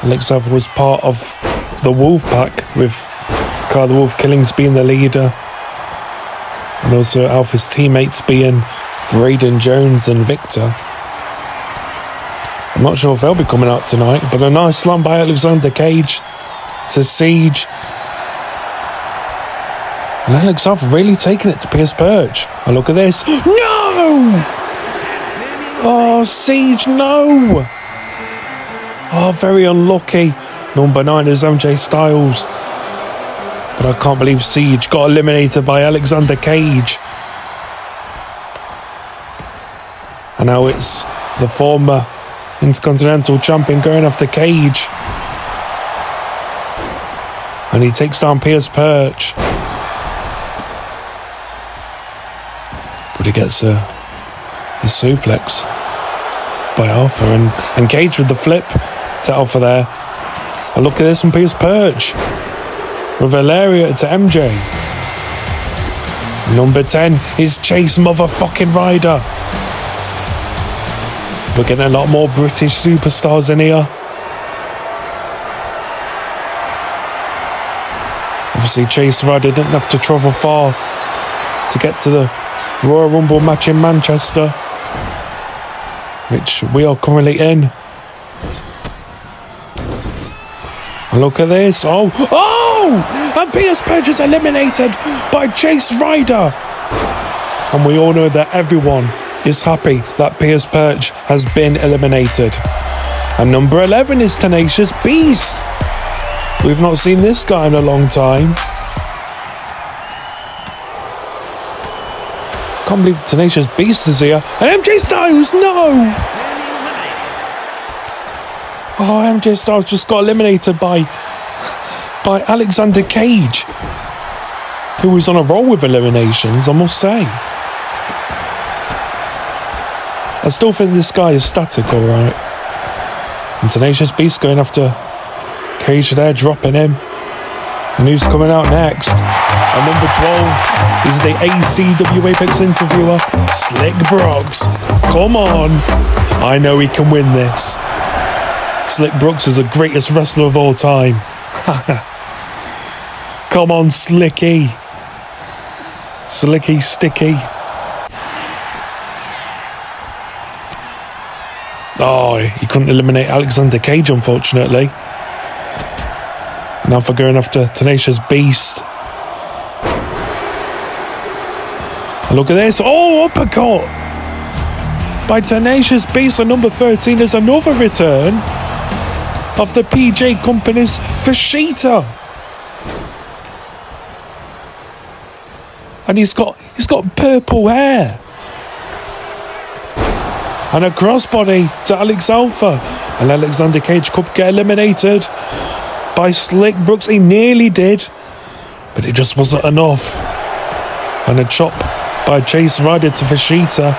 Alex Alpha was part of the Wolf Pack, with Carl the Wolf Killings being the leader. And also Alpha's teammates being Braden Jones and Victor. I'm not sure if they'll be coming out tonight, but a nice slam by Alexander Cage to Siege. And Alex Alpha really taking it to Pierce Perch. Oh, look at this. No! Oh, Siege, no! Oh, very unlucky. Number 9 is MJ Styles. But I can't believe Siege got eliminated by Alexander Cage. And now it's the former Intercontinental Champion going after Cage. And he takes down Pierce Perch. But he gets a suplex by Alpha. And Cage with the flip to Alpha there. And look at this from Pierce Perch. With a lariat to MJ. Number 10 is Chase Motherfucking Ryder. We're getting a lot more British superstars in here. Obviously Chase Ryder didn't have to travel far to get to the Royal Rumble match in Manchester, which we are currently in. And look at this. Oh! And Pierce Perch is eliminated by Chase Ryder. And we all know that everyone is happy that Pierce Perch has been eliminated. And number 11 is Tenacious Beast. We've not seen this guy in a long time. Can't believe Tenacious Beast is here. And MJ Styles, no! Oh, MJ Styles just got eliminated by Alexander Cage, who was on a roll with eliminations, I must say. I still think this guy is static, alright. And Tenacious Beast going after Cage there, dropping him. And who's coming out next? And number 12 is the ACW APEX interviewer, Slick Brooks. Come on. I know he can win this. Slick Brooks is the greatest wrestler of all time. Come on, Slicky. Slicky Sticky. Oh, he couldn't eliminate Alexander Cage, unfortunately. Now for going after Tenacious Beast. And look at this. Oh, uppercut by Tenacious Beast on number 13. There's another return of the PJ Company's Vegeta. And he's got purple hair. And a crossbody to Alex Alpha. And Alexander Cage could get eliminated by Slick Brooks. He nearly did, but it just wasn't enough. And a chop by Chase Rider to Vegeta.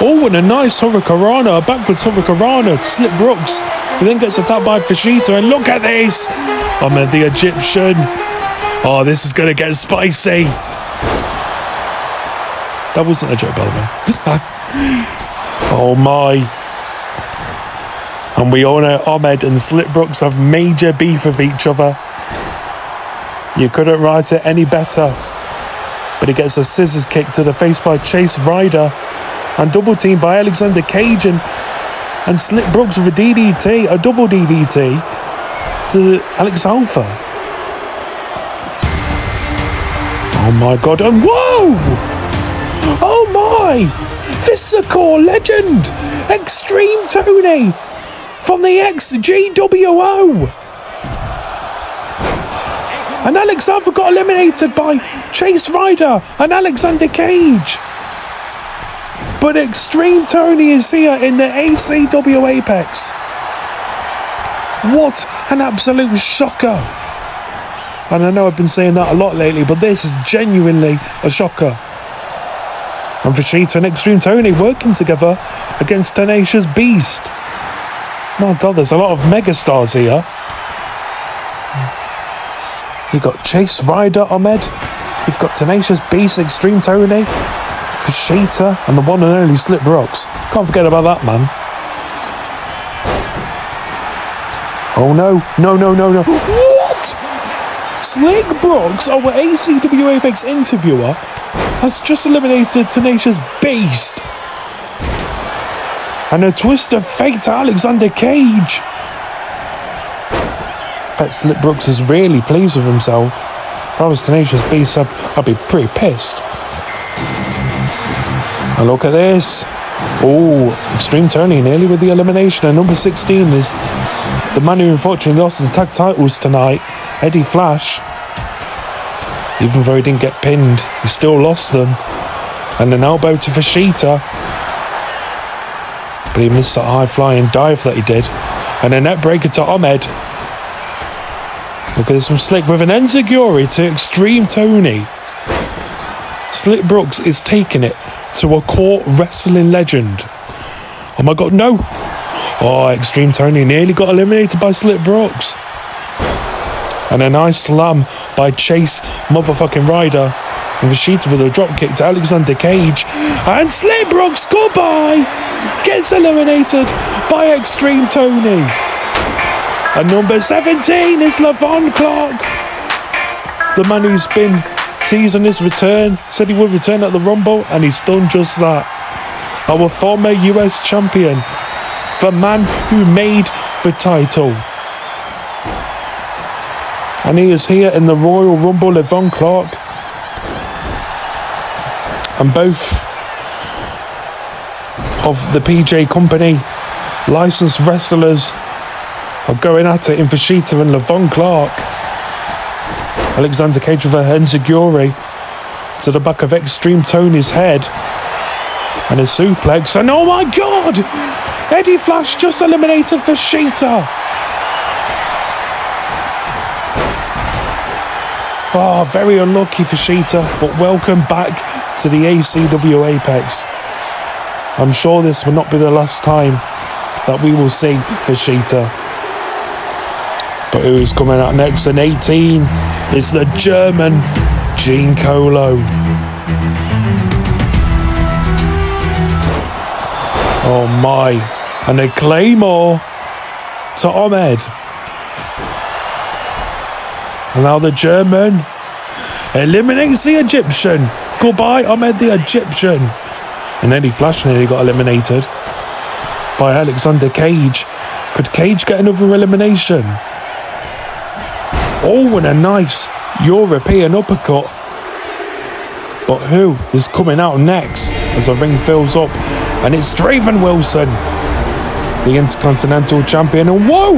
Oh, and a nice Hurricanrana, a backwards Hurricanrana to Slick Brooks. He then gets attacked by Vegeta, and look at this! Ahmed the Egyptian. Oh, this is going to get spicy. That wasn't a joke, by the way. Oh my. And we all know Ahmed and Slick Brooks have major beef with each other. You couldn't write it any better. But he gets a scissors kick to the face by Chase Rider. And double team by Alexander Cage and Slick Brooks with a DDT, a double DDT to Alex Alpha. Oh my god, and whoa! Oh my! This is a core legend! Xtreme Tony from the XGWL! And Alex Alpha got eliminated by Chase Rider and Alexander Cage. But Xtreme Tony is here in the ACW Apex. What an absolute shocker. And I know I've been saying that a lot lately, but this is genuinely a shocker. And Vegeta and Xtreme Tony working together against Tenacious Beast. My god, there's a lot of megastars here. You've got Chase Rider, Ahmed. You've got Tenacious Beast, Xtreme Tony, Vegeta, and the one and only Slick Brooks. Can't forget about that, man. Oh no, no, no, no, no. What? Slick Brooks, our ACW Apex interviewer, has just eliminated Tenacious Beast. And a twist of fate to Alexander Cage. I bet Slick Brooks is really pleased with himself. If I was Tenacious Beast, I'd be pretty pissed. And look at this. Oh, Xtreme Tony nearly with the elimination. And number 16 is the man who unfortunately lost the tag titles tonight, Eddie Flash. Even though he didn't get pinned, he still lost them. And an elbow to Vegeta. But he missed that high-flying dive that he did. And a net breaker to Ahmed. Look at this from Slick with an enziguri to Xtreme Tony. Slick Brooks is taking it to a court wrestling legend. Oh my god, no! Oh, Xtreme Tony nearly got eliminated by Slick Brooks. And a nice slam by Chase motherfucking Rider. And Vegeta with a drop kick to Alexander Cage. And Slick Brooks, goodbye! Gets eliminated by Xtreme Tony. And number 17 is Levon Clark. The man who's been teasing his return. Said he would return at the Rumble. And he's done just that. Our former US champion. The man who made the title. And he is here in the Royal Rumble, Levon Clark. And both of the PJ Company licensed wrestlers are going at it in Vegeta and Levon Clark. Alexander Cage with a enziguri to the back of Xtreme Tony's head. And a suplex. And oh my god! Eddie Flash just eliminated Vegeta. Oh, very unlucky Vegeta, but welcome back to the ACW Apex. I'm sure this will not be the last time that we will see Vegeta. But who's coming out next in 18 is the German Gene Colo. Oh my, and a Claymore to Ahmed. And now the German eliminates the Egyptian. Goodbye, Ahmed the Egyptian. And Eddie Flash nearly got eliminated by Alexander Cage. Could Cage get another elimination? Oh, and a nice European uppercut. But who is coming out next as the ring fills up? And it's Draven Wilson, the Intercontinental Champion. And whoa!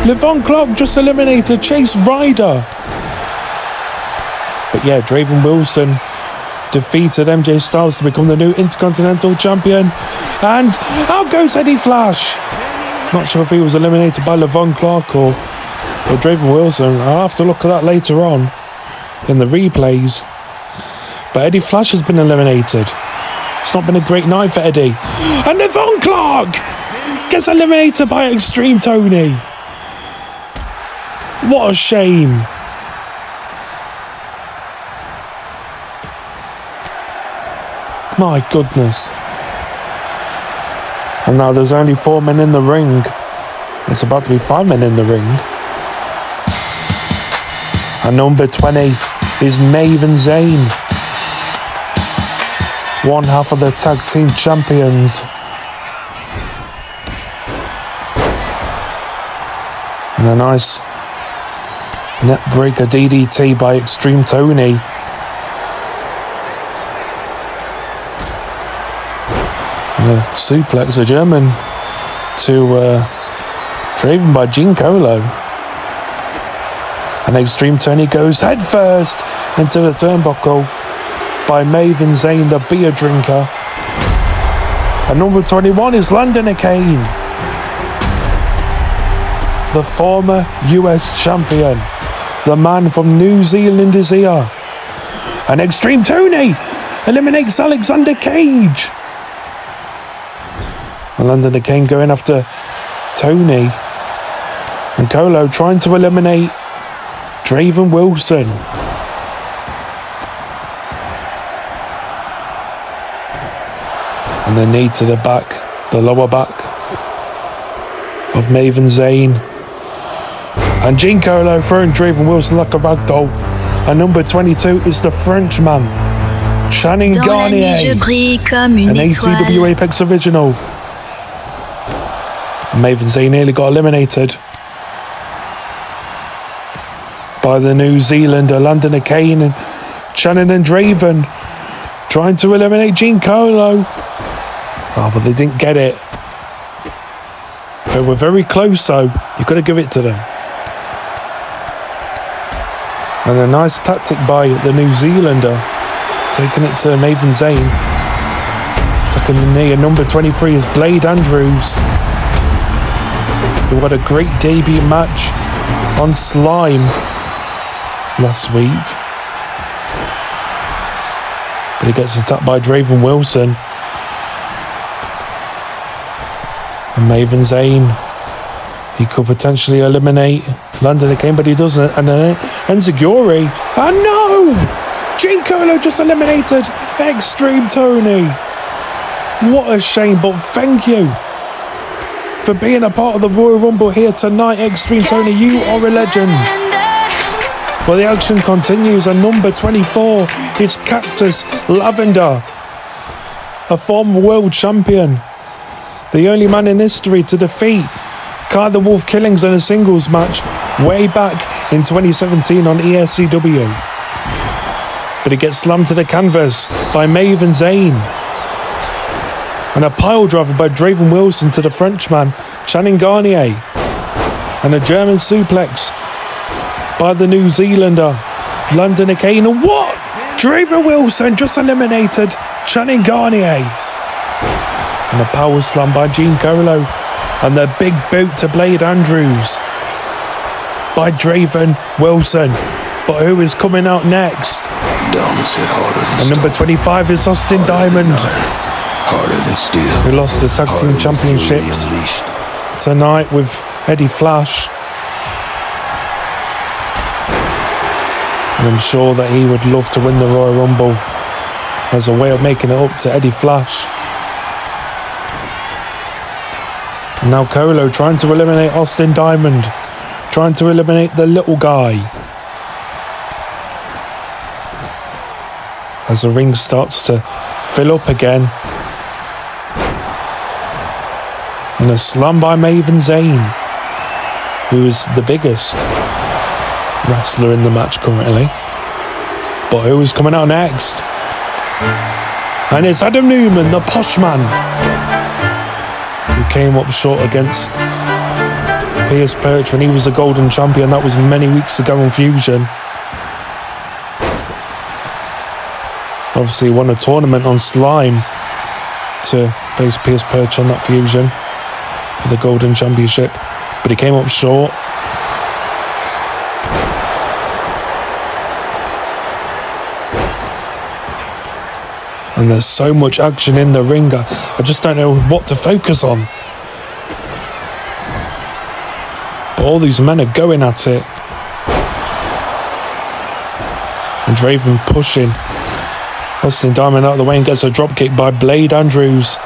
Levon Clark just eliminated Chase Ryder. But yeah, Draven Wilson defeated MJ Styles to become the new Intercontinental Champion. And out goes Eddie Flash. Not sure if he was eliminated by Levon Clark or Draven Wilson. I'll have to look at that later on in the replays. But Eddie Flash has been eliminated. It's not been a great night for Eddie. And Levon Clark gets eliminated by Xtreme Tony. What a shame. My goodness. And now there's only 4 men in the ring. It's about to be 5 men in the ring. And number 20 is Maven Zayn, one half of the tag team champions. And a nice net breaker DDT by Xtreme Tony. And a suplex, a German to Draven by Gene Colo. And Xtreme Tony goes head first into the turnbuckle by Maven Zayn, the beer drinker. And number 21 is Landon Kane, the former US champion. The man from New Zealand is here. And Xtreme Tony eliminates Alexander Cage. And Landon Kane going after Tony. And Colo trying to eliminate Draven Wilson. And the knee to the back, the lower back of Maven Zayn. And Gene Colo throwing Draven Wilson like a ragdoll. And number 22 is the Frenchman, Channing Garnier, an ACW Apex original. And Maven Zayn nearly got eliminated by the New Zealander, Landon Kane, and Channing and Draven trying to eliminate Gene Colo. Oh, but they didn't get it. They were very close though. You've got to give it to them. And a nice tactic by the New Zealander, taking it to Maven Zayn. Taking the knee, and number 23 is Blade Andrews, who had a great debut match on Slime last week. But he gets attacked by Draven Wilson. And Maven Zayn, he could potentially eliminate Landon Kane, but he doesn't. And then Enziguri. And no! Gene Colo just eliminated Xtreme Tony. What a shame, but thank you for being a part of the Royal Rumble here tonight, Xtreme Tony. You are a legend. Well, the action continues, and number 24 is Cactus Lavender, a former world champion. The only man in history to defeat Kai the Wolf Killings in a singles match way back in 2017 on ESCW. But he gets slammed to the canvas by Maven Zayn. And a pile driver by Draven Wilson to the Frenchman, Channing Garnier. And a German suplex by the New Zealander, Landon Kane. And what? Draven Wilson just eliminated Channing Garnier. And a power slam by Gene Colo. And the big boot to Blade Andrews by Draven Wilson. But who is coming out next? Diamonds hit harder than And number 25 is Austin Diamond, harder than steel. who lost the tag team championships tonight with Eddie Flash. And I'm sure that he would love to win the Royal Rumble as a way of making it up to Eddie Flash. And now Colo trying to eliminate Austin Diamond, trying to eliminate the little guy. As the ring starts to fill up again. And a slam by Maven Zayn, who is the biggest wrestler in the match currently. But who is coming out next? And it's Adam Newman, the posh man, who came up short against Pierce Perch when he was the golden champion. That was many weeks ago on Fusion. Obviously won a tournament on Slime to face Pierce Perch on that Fusion for the golden championship, but he came up short. And there's so much action in the ring, I just don't know what to focus on. But all these men are going at it. And Draven pushing Austin Diamond out of the way and gets a dropkick by Blade Andrews.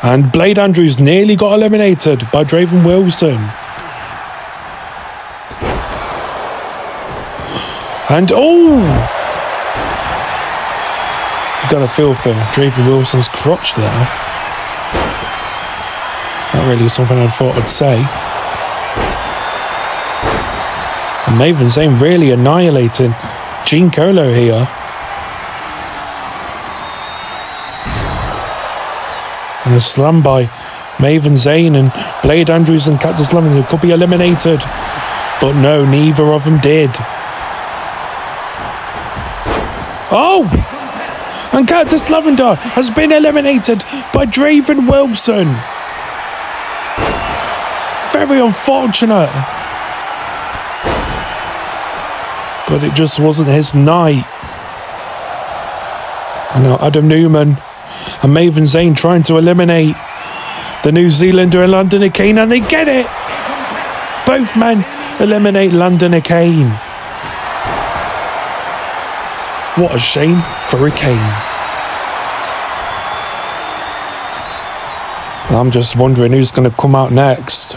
And Blade Andrews nearly got eliminated by Draven Wilson. And oh! You got a feel for Draven Wilson's crotch there. Not really something I thought I'd say. And Maven Zayn really annihilating Gene Colo here. And a slam by Maven Zayn and Blade Andrews and Cactus Lavender could be eliminated. But no, neither of them did. Oh! And Cactus Lavender has been eliminated by Draven Wilson. Very unfortunate. But it just wasn't his night. And now Adam Newman and Maven Zayn trying to eliminate the New Zealander and London Kane, and they get it. Both men eliminate London Kane. What a shame for a Kane. I'm just wondering who's going to come out next.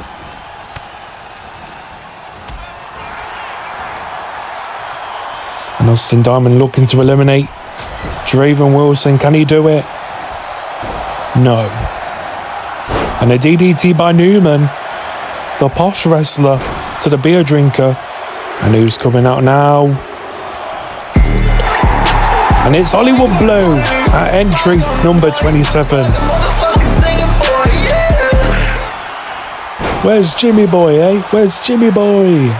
And Austin Diamond looking to eliminate Draven Wilson. Can he do it? No. And a DDT by Newman, the posh wrestler, to the beer drinker. And who's coming out now? And it's Hollywood Blue at entry number 27. Where's Jimmy Boy, eh? Where's Jimmy Boy?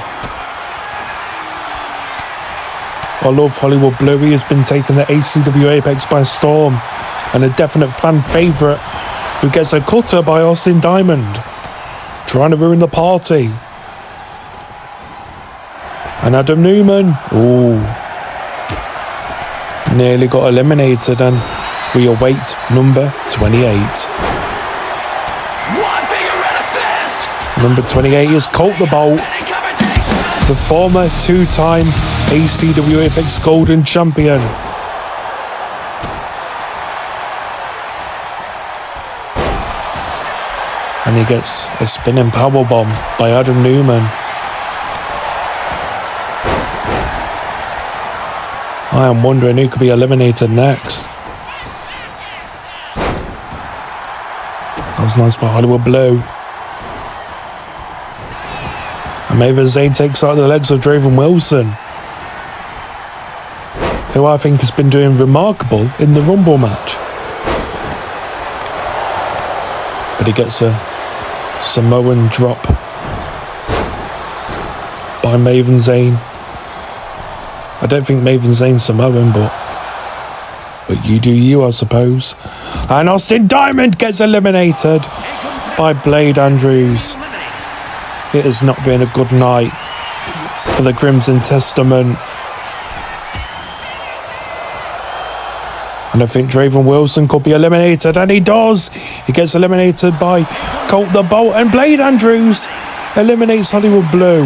I love Hollywood Blue. He has been taking the ACW Apex by storm, and a definite fan favourite who gets a cutter by Austin Diamond, trying to ruin the party. And Adam Newman, ooh, nearly got eliminated, and we await number 28. Number 28 is Colt the Bolt, the former two-time ACW Apex Golden Champion. And he gets a spinning powerbomb by Adam Newman. I am wondering who could be eliminated next. That was nice by Hollywood Blue. And Maven Zayn takes out the legs of Draven Wilson, who I think has been doing remarkable in the Rumble match. But he gets a Samoan drop by Maven Zayn. I don't think Maven Zayn's Samoan, but you do you, I suppose. And Austin Diamond gets eliminated by Blade Andrews. It has not been a good night for the Crimson Testament. And I think Draven Wilson could be eliminated, and he does. He gets eliminated by Colt the Bolt, and Blade Andrews eliminates Hollywood Blue.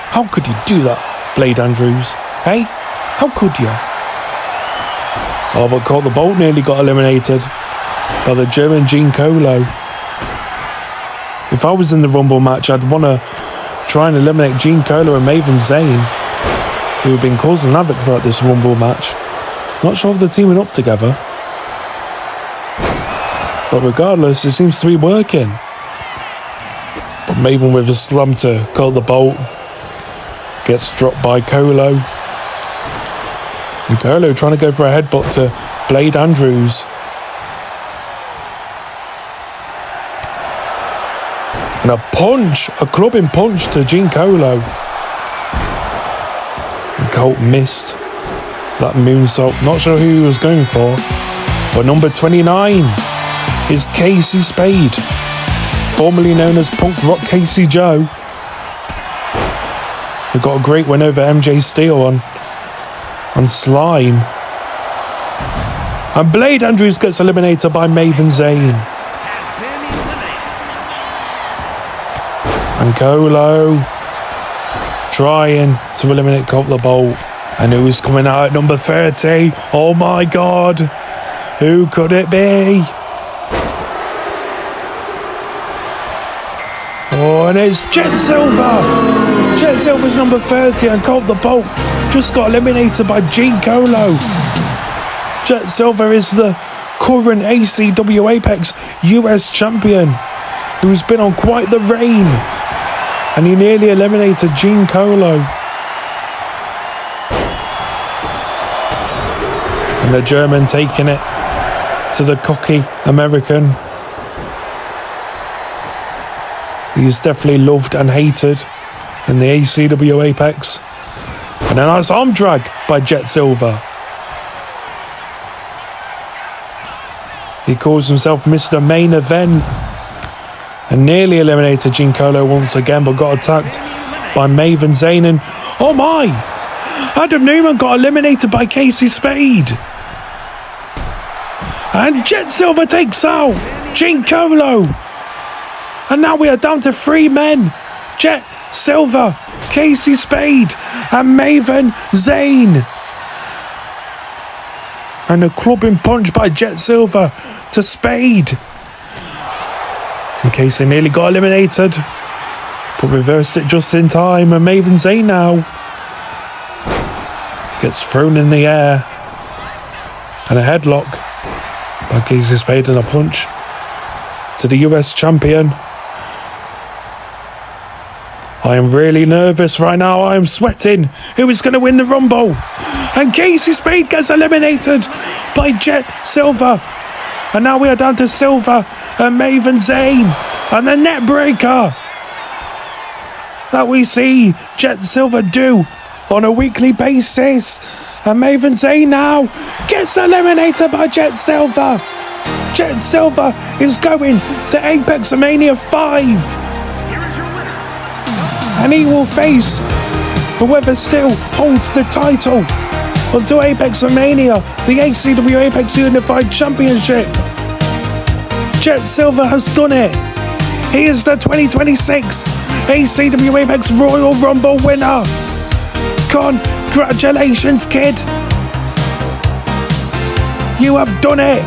How could you do that, Blade Andrews? Hey? How could you? Oh, but Colt the Bolt nearly got eliminated by the German Gene Colo. If I was in the Rumble match, I'd want to try and eliminate Gene Colo and Maven Zane, who have been causing havoc throughout this Rumble match. Not sure if they're teaming up together, but regardless, it seems to be working. But Maven with a slam to Colt the Bolt gets dropped by Colo. And Colo trying to go for a headbutt to Blade Andrews. And a punch, a clubbing punch to Gene Colo. And Colt missed that moonsault. Not sure who he was going for. But number 29 is Casey Spade, formerly known as Punk Rock Casey Joe, who got a great win over MJ Steele on Slime. And Blade Andrews gets eliminated by Maven Zane. And Colo trying to eliminate Colt the Bolt. And who's coming out at number 30? Oh my God. Who could it be? Oh, and it's Jet Silver. Jet Silver's number 30, and Colt the Bolt just got eliminated by Gene Colo. Jet Silver is the current ACW Apex US champion, who's been on quite the reign. And he nearly eliminated Gene Colo. And the German taking it to the cocky American. He's definitely loved and hated in the ACW Apex. And a nice arm drag by Jet Silver. He calls himself Mr. Main Event. And nearly eliminated Gene Colo once again, but got attacked by Maven Zane. And oh my! Adam Newman got eliminated by Casey Spade. And Jet Silver takes out Gene Colo. And now we are down to 3 men. Jet Silver, Casey Spade, and Maven Zane. And a clubbing punch by Jet Silver to Spade. In case they nearly got eliminated, but reversed it just in time. And Maven Zane now gets thrown in the air, and a headlock by Casey Spade and a punch to the US champion. I am really nervous right now. I am sweating. Who is going to win the Rumble? And Casey Spade gets eliminated by Jet Silver. And now we are down to Silver and Maven Zane. And the net breaker that we see Jet Silver do on a weekly basis. And Maven Zane now gets eliminated by Jet Silver. Jet Silver is going to APEXMANIA 5. And he will face whoever still holds the title until APEXMANIA, the ACW Apex Unified Championship. Jet Silver has done it. He is the 2026 ACW APEX Royal Rumble winner. Congratulations, kid. You have done it.